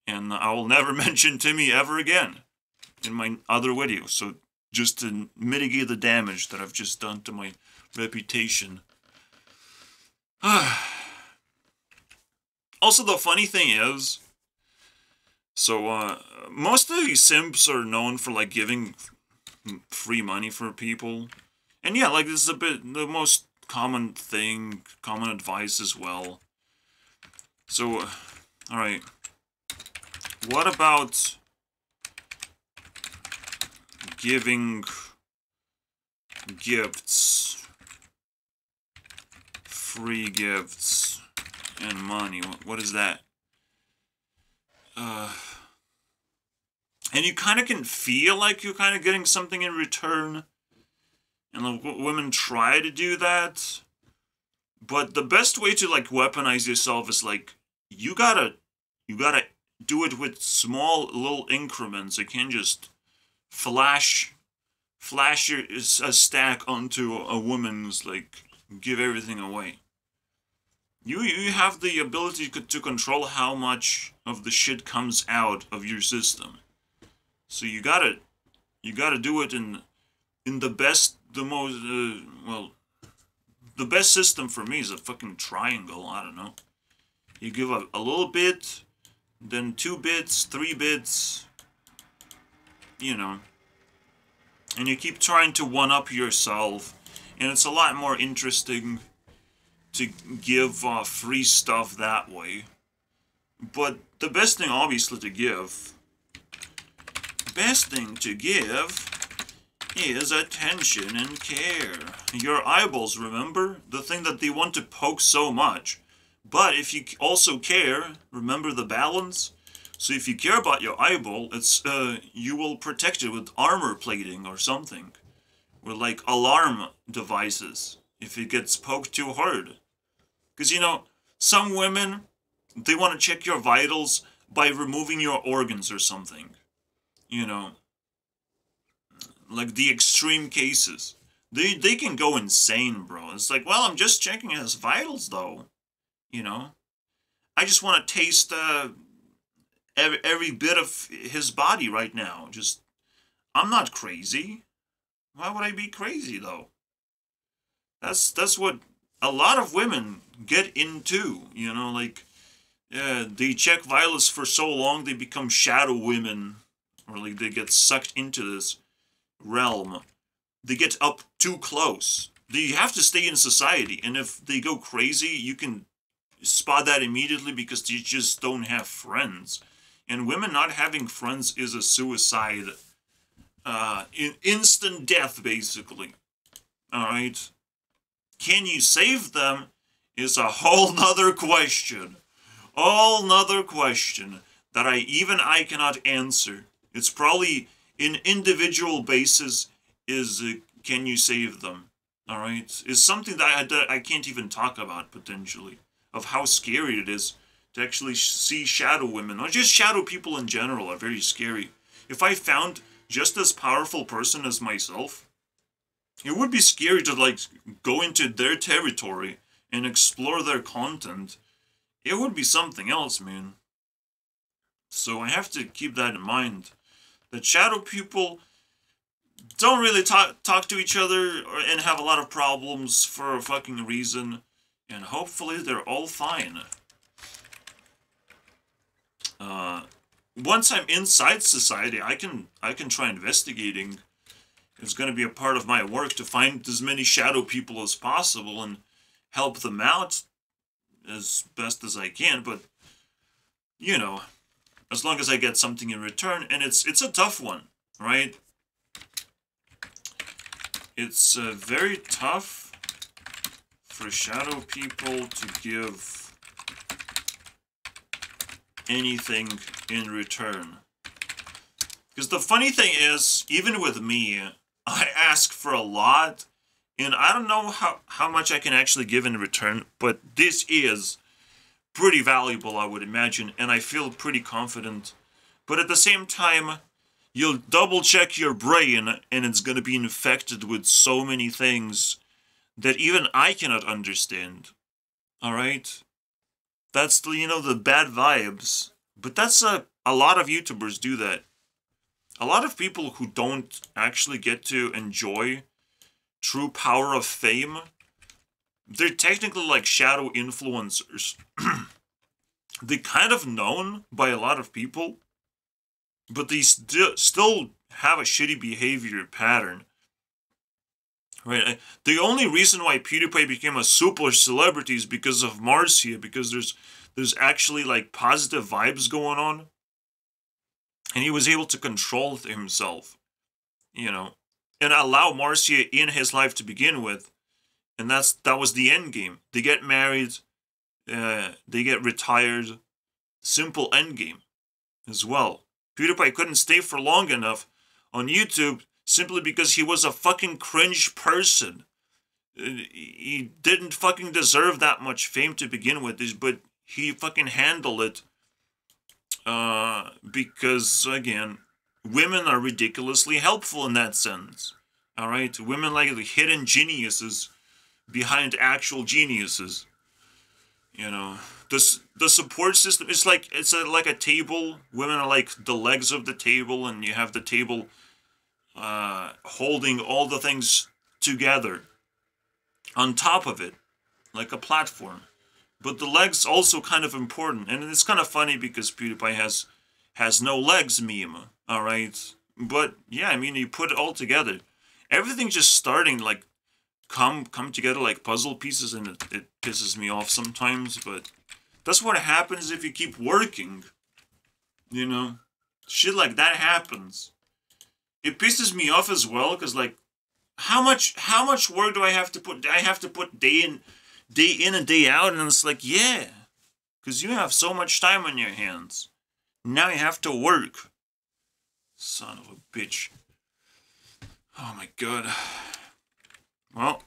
Speaker 1: And I will never mention Timmy ever again in my other videos. So just to mitigate the damage that I've just done to my reputation. Also, the funny thing is, so most of these simps are known for like giving free money for people. And yeah, like this is a bit the most common thing, common advice as well. So, alright. What about giving gifts, free gifts, and money? What is that? And you kind of can feel like you're kind of getting something in return. And like, women try to do that. But the best way to like weaponize yourself is like, you gotta do it with small little increments. You can't just flash a stack onto a woman's, like, give everything away. You have the ability to control how much of the shit comes out of your system. So you gotta do it in the best, the most, well, the best system for me is a fucking triangle. I don't know. You give a little bit, then 2 bits, 3 bits, you know. And you keep trying to one-up yourself. And it's a lot more interesting to give free stuff that way. But the best thing, obviously, to give is attention and care. Your eyeballs, remember? The thing that they want to poke so much. But if you also care, remember the balance? So if you care about your eyeball, it's you will protect it with armor plating or something. Or like alarm devices if it gets poked too hard. Because, you know, some women, they want to check your vitals by removing your organs or something. You know, like the extreme cases. They can go insane, bro. It's like, well, I'm just checking his vitals, though. You know? I just want to taste every bit of his body right now. Just, I'm not crazy. Why would I be crazy, though? That's what a lot of women get into, you know, like, they check vitals for so long they become shadow women, or like they get sucked into this realm. They get up too close. They have to stay in society, and if they go crazy, you can spot that immediately because they just don't have friends. And women not having friends is a suicide. Instant death, basically. Alright? Can you save them is a whole nother question. All nother question that I cannot answer. It's probably an individual basis is can you save them? Alright? Is something that I can't even talk about potentially. Of how scary it is to actually see shadow women, or just shadow people in general are very scary. If I found just as powerful person as myself, it would be scary to like go into their territory and explore their content. It would be something else, man. So I have to keep that in mind. That shadow people don't really talk to each other and have a lot of problems for a fucking reason. And hopefully they're all fine. Once I'm inside society, I can try investigating. It's going to be a part of my work to find as many shadow people as possible and help them out as best as I can. But, you know, as long as I get something in return, and it's a tough one, right? It's very tough for shadow people to give anything in return. Because the funny thing is, even with me, I ask for a lot, and I don't know how much I can actually give in return, but this is pretty valuable, I would imagine, and I feel pretty confident. But at the same time, you'll double check your brain, and it's going to be infected with so many things that even I cannot understand. Alright? That's the, you know, the bad vibes. But that's a lot of YouTubers do that. A lot of people who don't actually get to enjoy true power of fame, they're technically like shadow influencers. They're kind of known by a lot of people, but they still have a shitty behavior pattern. Right? The only reason why PewDiePie became a super celebrity is because of Marcia, because there's actually like positive vibes going on. And he was able to control himself, you know, and allow Marcia in his life to begin with. And that was the end game. They get married, they get retired. Simple end game as well. PewDiePie couldn't stay for long enough on YouTube simply because he was a fucking cringe person. He didn't fucking deserve that much fame to begin with, but he fucking handled it. Because, again, women are ridiculously helpful in that sense. Alright? Women like the hidden geniuses behind actual geniuses. You know, the support system is like, it's like a table. Women are like the legs of the table, and you have the table holding all the things together on top of it, like a platform. But the legs also kind of important, and it's kind of funny because PewDiePie has no legs meme, alright? But, yeah, I mean, you put it all together. Everything's just starting, like, come together like puzzle pieces, and it pisses me off sometimes, but that's what happens if you keep working, you know? Shit like that happens. it pisses me off as well, because like, how much work do I have to put? I have to put day in and day out, and it's like, yeah, because you have so much time on your hands. Now you have to work. Son of a bitch. Oh my god. Well,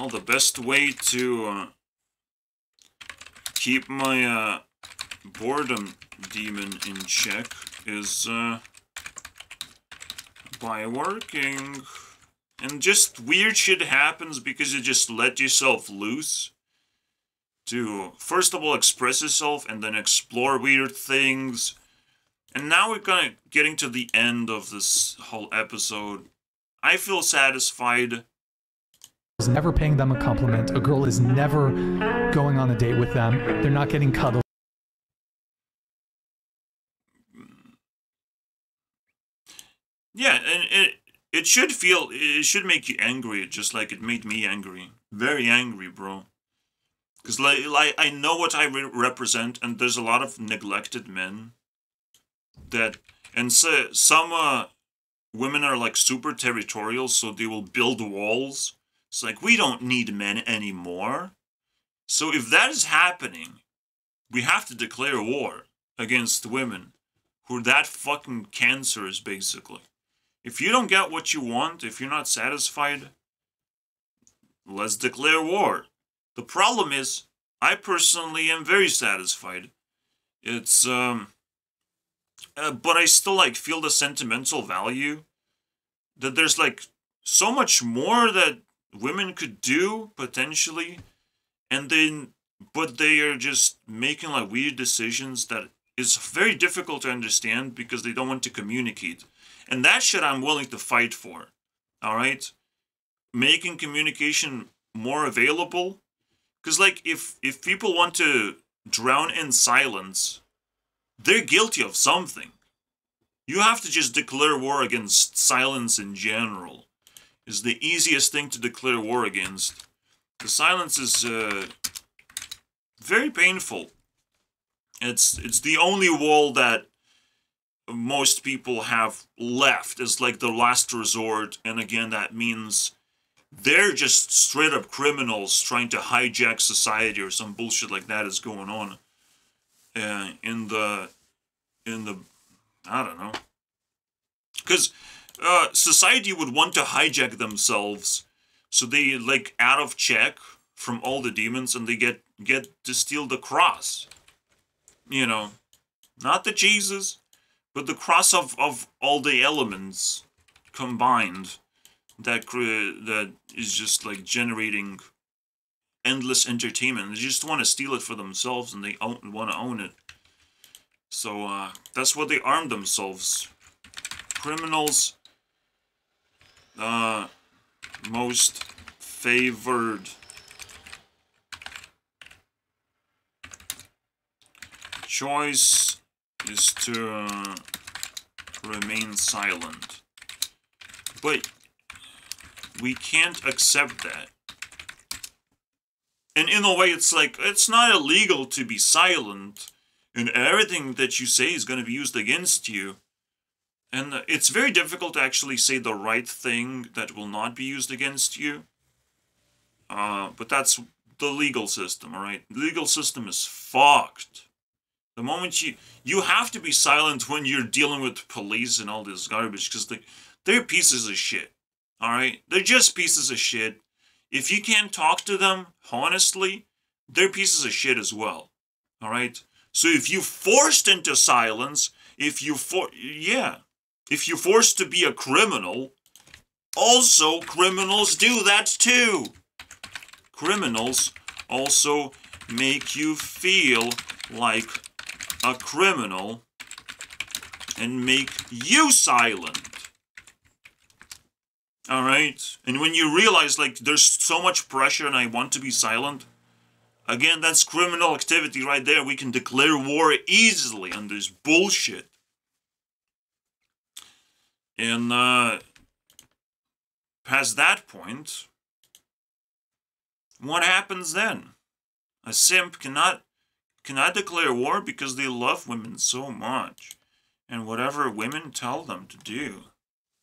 Speaker 1: the best way to keep my boredom demon in check is by working. And just weird shit happens because you just let yourself loose to, first of all, express yourself and then explore weird things. And now we're kind of getting to the end of this whole episode. I feel satisfied.
Speaker 8: Is never paying them a compliment. A girl is never going on a date with them. They're not getting cuddled.
Speaker 1: Yeah, and it should make you angry, just like it made me angry. Very angry, bro. Because like I know what I represent, and there's a lot of neglected men that, and so some women are like super territorial, so they will build walls. It's like, we don't need men anymore. So if that is happening, we have to declare war against women who are that fucking cancerous, basically. If you don't get what you want, if you're not satisfied, let's declare war. The problem is, I personally am very satisfied. It's, but I still, like, feel the sentimental value that there's, like, so much more that women could do, potentially, and then, but they are just making, like, weird decisions that is very difficult to understand because they don't want to communicate. And that shit I'm willing to fight for, alright? Making communication more available. Because, like, if people want to drown in silence, they're guilty of something. You have to just declare war against silence in general. Is the easiest thing to declare war against. The silence is very painful. It's the only wall that most people have left, is like the last resort, and again that means they're just straight up criminals trying to hijack society or some bullshit like that is going on in the I don't know, because society would want to hijack themselves so they like out of check from all the demons, and they get to steal the cross, you know, not the Jesus, but the cross of all the elements combined that is just like generating endless entertainment. They just want to steal it for themselves, and they want to own it. So that's what they arm themselves. Criminals, most favored. Choice is to remain silent. But we can't accept that. And in a way, it's like, it's not illegal to be silent, and everything that you say is going to be used against you. And it's very difficult to actually say the right thing that will not be used against you. But that's the legal system, alright? The legal system is fucked. The moment you have to be silent when you're dealing with police and all this garbage, because they're pieces of shit, alright? They're just pieces of shit. If you can't talk to them, honestly, they're pieces of shit as well, alright? So if you forced into silence, if you forced to be a criminal, also criminals do that too. Criminals also make you feel like a criminal and make you silent. Alright? And when you realize, like, there's so much pressure and I want to be silent, again, that's criminal activity right there. We can declare war easily on this bullshit. And, past that point, what happens then? A simp cannot declare war because they love women so much. And whatever women tell them to do,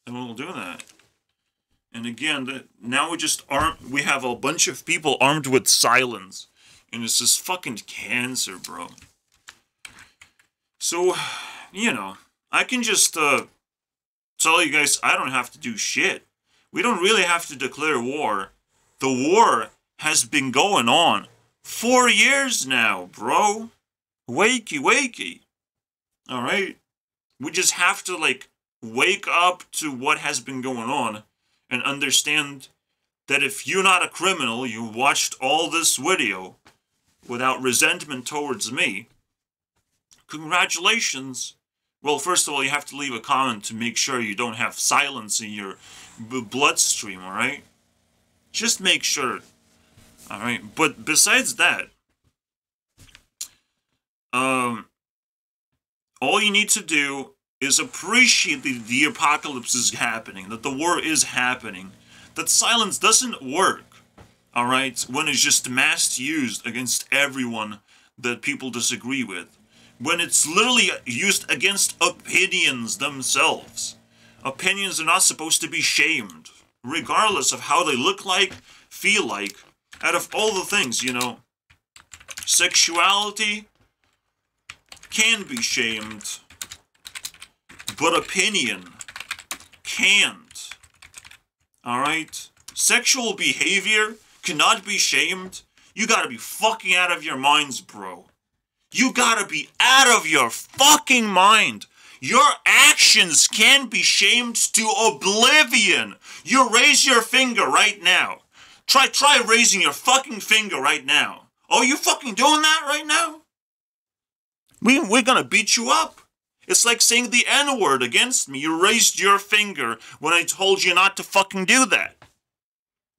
Speaker 1: they will do that. And again, now we have a bunch of people armed with silence. And it's just fucking cancer, bro. So, you know, I can just tell you guys I don't have to do shit. We don't really have to declare war. The war has been going on 4 years now, bro. Wakey, wakey. Alright? We just have to, like, wake up to what has been going on and understand that if you're not a criminal, you watched all this video without resentment towards me, congratulations. Well, first of all, you have to leave a comment to make sure you don't have silence in your bloodstream, alright? Just make sure. Alright? But besides that, all you need to do is appreciate that the apocalypse is happening, that the war is happening, that silence doesn't work, alright, when it's just mass used against everyone that people disagree with. When it's literally used against opinions themselves. Opinions are not supposed to be shamed, regardless of how they look like, feel like. Out of all the things, you know, sexuality can be shamed, but opinion can't. Alright? Sexual behavior cannot be shamed. You gotta be fucking out of your minds, bro. You gotta be out of your fucking mind. Your actions can be shamed to oblivion. You raise your finger right now. Try raising your fucking finger right now. Oh, you fucking doing that right now? We're gonna beat you up. It's like saying the N-word against me. You raised your finger when I told you not to fucking do that.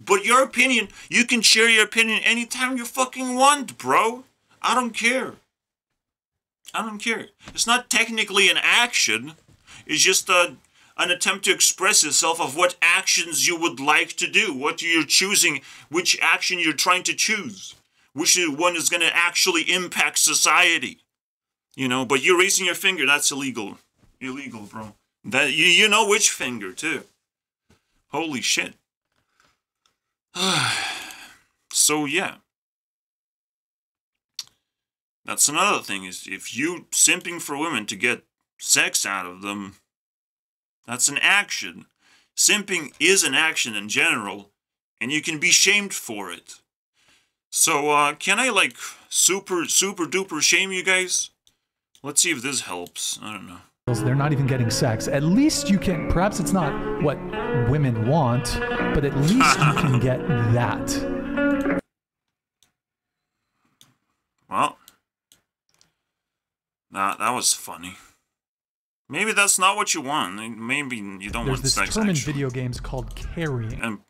Speaker 1: But your opinion, you can share your opinion anytime you fucking want, bro. I don't care. I don't care. It's not technically an action. It's just an attempt to express yourself of what actions you would like to do. What you're choosing, which action you're trying to choose. Which one is going to actually impact society. You know, but you're raising your finger, that's illegal. Illegal, bro. That you know which finger, too. Holy shit. So, yeah. That's another thing, is if you simping for women to get sex out of them, that's an action. Simping is an action in general, and you can be shamed for it. So, can I, like, super duper shame you guys? Let's see if this helps. I don't know.
Speaker 8: They're not even getting sex. At least you can, perhaps it's not what women want, but at least you can get that.
Speaker 1: Well, that was funny. Maybe that's not what you want. Maybe you don't want sex.
Speaker 8: There's this term in video games called carrying.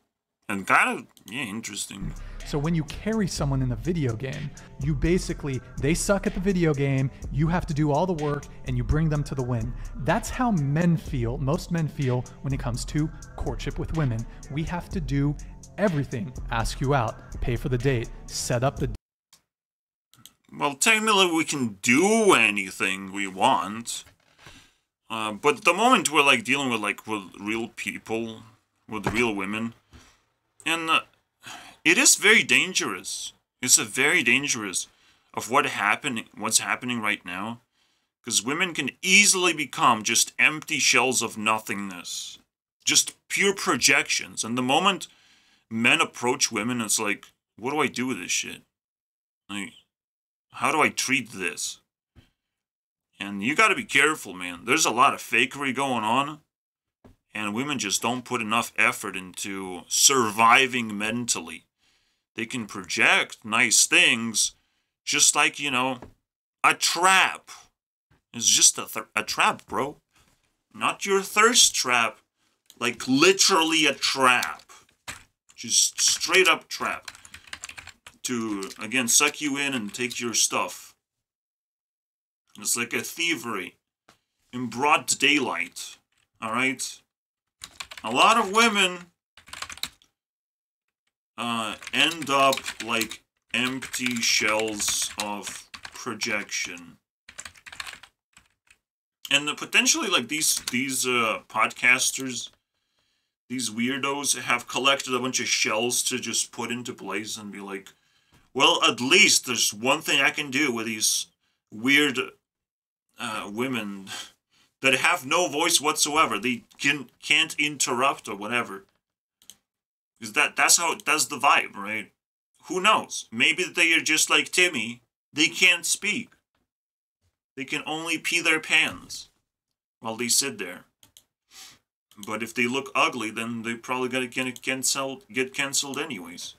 Speaker 1: And kind of, yeah, interesting.
Speaker 8: So when you carry someone in a video game, you basically, they suck at the video game, you have to do all the work, and you bring them to the win. That's how men feel, most men feel, when it comes to courtship with women. We have to do everything. Ask you out, pay for the date, set up the...
Speaker 1: Well, technically we can do anything we want. But at the moment we're like dealing with real people, with real women. And it is very dangerous. It's a very dangerous of what's happening right now. Because women can easily become just empty shells of nothingness. Just pure projections. And the moment men approach women, it's like, what do I do with this shit? Like, how do I treat this? And you gotta be careful, man. There's a lot of fakery going on. And women just don't put enough effort into surviving mentally. They can project nice things, just like, you know, a trap. It's just a trap, bro. Not your thirst trap. Like, literally a trap. Just straight up trap. To, again, suck you in and take your stuff. It's like a thievery. In broad daylight. Alright? A lot of women end up like empty shells of projection. And potentially, like, these podcasters, these weirdos have collected a bunch of shells to just put into place and be like, well, at least there's one thing I can do with these weird women that have no voice whatsoever. They can't interrupt or whatever. Because that's the vibe, right? Who knows? Maybe they are just like Timmy. They can't speak. They can only pee their pants while they sit there. But if they look ugly, then they probably get cancelled anyways.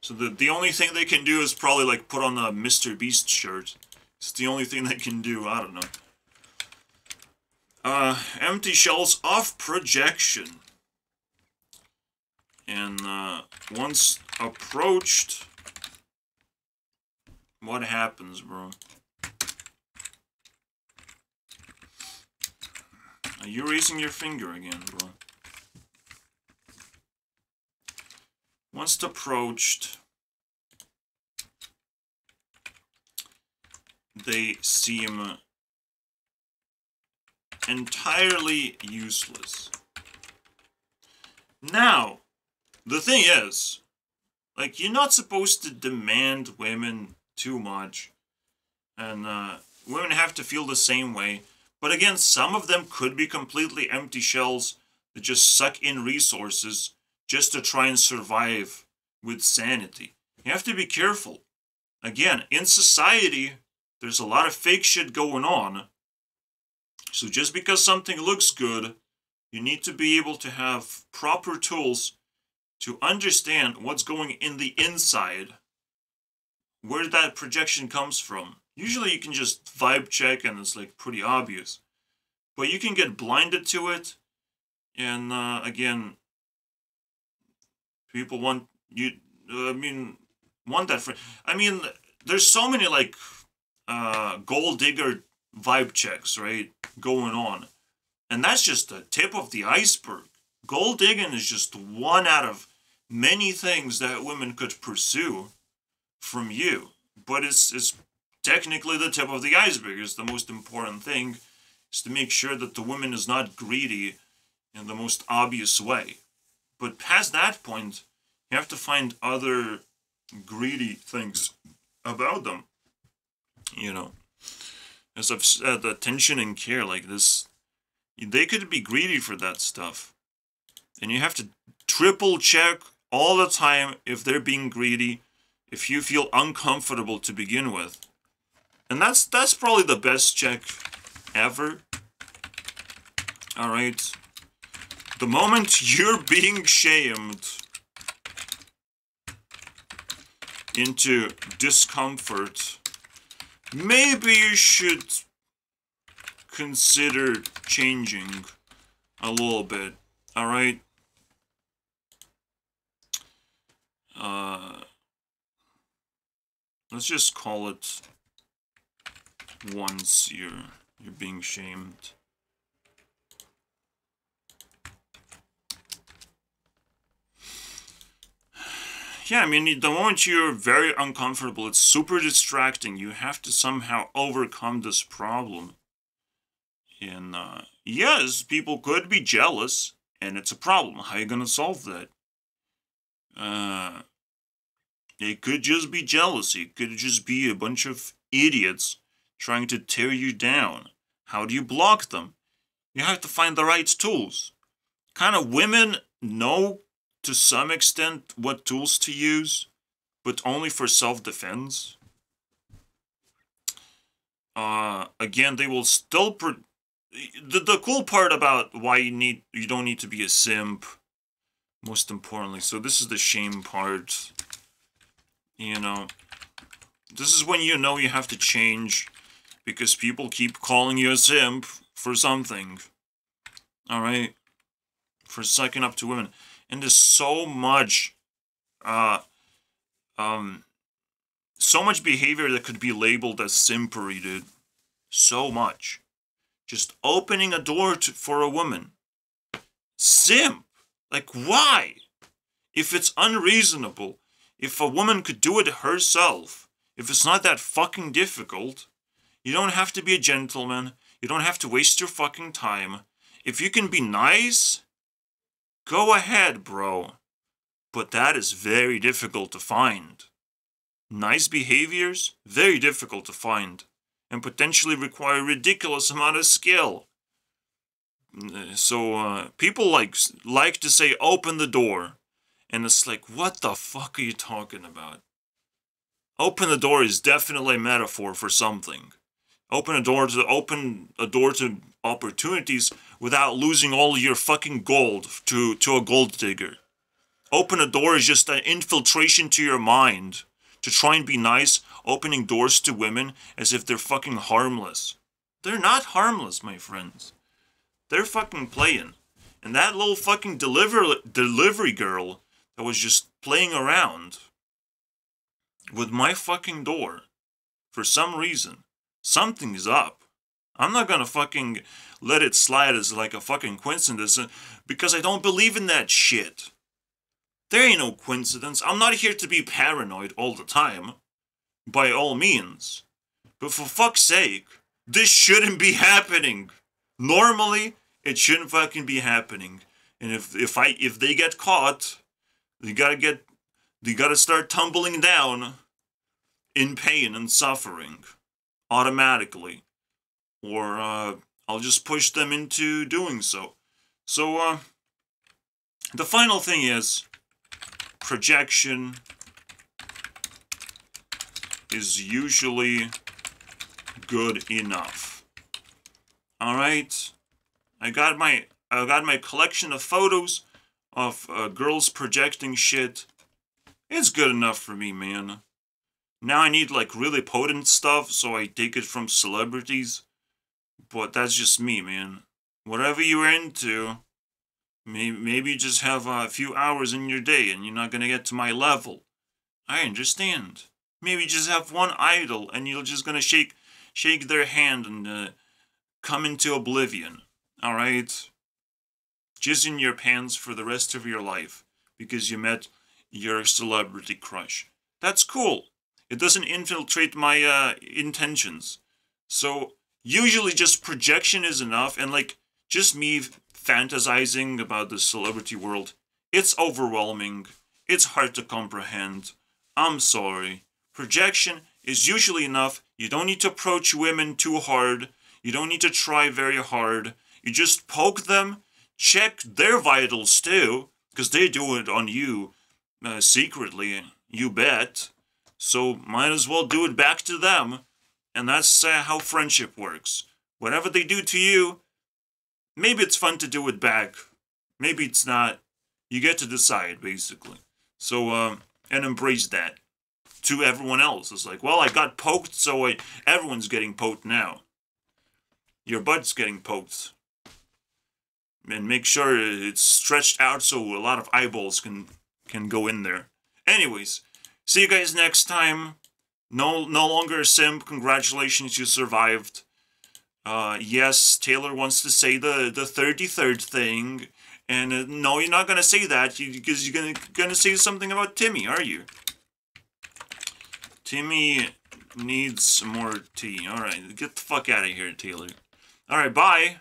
Speaker 1: So the only thing they can do is probably like put on a Mr. Beast shirt. It's the only thing they can do. I don't know. Empty shells off projection. And once approached, what happens, bro? Are you raising your finger again, bro? Once approached, they seem entirely useless. Now, the thing is, like, you're not supposed to demand women too much, and women have to feel the same way. But again, some of them could be completely empty shells that just suck in resources just to try and survive with sanity. You have to be careful. Again, in society, there's a lot of fake shit going on. So just because something looks good, you need to be able to have proper tools to understand what's going in the inside, where that projection comes from. Usually you can just vibe check and it's like pretty obvious. But you can get blinded to it. And again, people want you, want that for, there's so many like gold digger vibe checks, right, going on. And that's just the tip of the iceberg. Gold digging is just one out of many things that women could pursue from you. But it's technically the tip of the iceberg. Is the most important thing is to make sure that the woman is not greedy in the most obvious way. But past that point, you have to find other greedy things about them. You know, as I've said, attention and care like this, they could be greedy for that stuff. And you have to triple check all the time if they're being greedy, if you feel uncomfortable to begin with. And that's probably the best check ever. Alright. The moment you're being shamed into discomfort, maybe you should consider changing a little bit. Alright? Let's just call it once you're being shamed. Yeah, the moment you're very uncomfortable, it's super distracting. You have to somehow overcome this problem. And, yes, people could be jealous, and it's a problem. How are you gonna solve that? It could just be jealousy. It could just be a bunch of idiots trying to tear you down. How do you block them? You have to find the right tools. Kind of women know to some extent what tools to use, but only for self-defense. Again, they will still... The cool part about why you don't need to be a simp, most importantly. So this is the shame part. You know, this is when you know you have to change because people keep calling you a simp for something. Alright? For sucking up to women. And there's so much behavior that could be labeled as simpery, dude. So much. Just opening a door for a woman. Simp! Like, why? If it's unreasonable, if a woman could do it herself, if it's not that fucking difficult, You don't have to be a gentleman. You don't have to waste your fucking time. If you can be nice, go ahead, bro. But that is very difficult to find. Nice behaviors, very difficult to find, and potentially require a ridiculous amount of skill. So people like to say, open the door. And it's like, what the fuck are you talking about? Open the door is definitely a metaphor for something. Open a door to opportunities without losing all your fucking gold to a gold digger. Open a door is just an infiltration to your mind to try and be nice, opening doors to women as if they're fucking harmless. They're not harmless, my friends. They're fucking playing. And that little fucking delivery girl that was just playing around with my fucking door, for some reason, something's up. I'm not gonna fucking let it slide as like a fucking coincidence because I don't believe in that shit. There ain't no coincidence. I'm not here to be paranoid all the time, by all means. But for fuck's sake, this shouldn't be happening. Normally, it shouldn't fucking be happening. And if they get caught, they gotta start tumbling down in pain and suffering automatically, or I'll just push them into doing so. So the final thing is, projection is usually good enough. All right, I got my collection of photos of girls projecting shit. It's good enough for me, man. Now I need like really potent stuff, so I take it from celebrities. But that's just me, man. Whatever you're into, maybe you just have a few hours in your day and you're not gonna get to my level. I understand. Maybe you just have one idol and you're just gonna shake their hand and come into oblivion. Alright? Jizz in your pants for the rest of your life because you met your celebrity crush. That's cool. It doesn't infiltrate my intentions. So usually just projection is enough, and like just me fantasizing about the celebrity world, it's overwhelming. It's hard to comprehend. I'm sorry. Projection is usually enough. You don't need to approach women too hard. You don't need to try very hard. You just poke them, check their vitals too, because they do it on you secretly, you bet. So might as well do it back to them. And that's how friendship works. Whatever they do to you, maybe it's fun to do it back. Maybe it's not. You get to decide, basically. So, and embrace that. To everyone else. It's like, well, I got poked, so everyone's getting poked now. Your butt's getting poked. And make sure it's stretched out so a lot of eyeballs can go in there. Anyways, see you guys next time. No longer a simp. Congratulations, you survived. Yes, Taylor wants to say the 33rd thing. And no, you're not going to say that because you're gonna say something about Timmy, are you? Timmy needs some more tea. Alright, get the fuck out of here, Taylor. Alright, bye.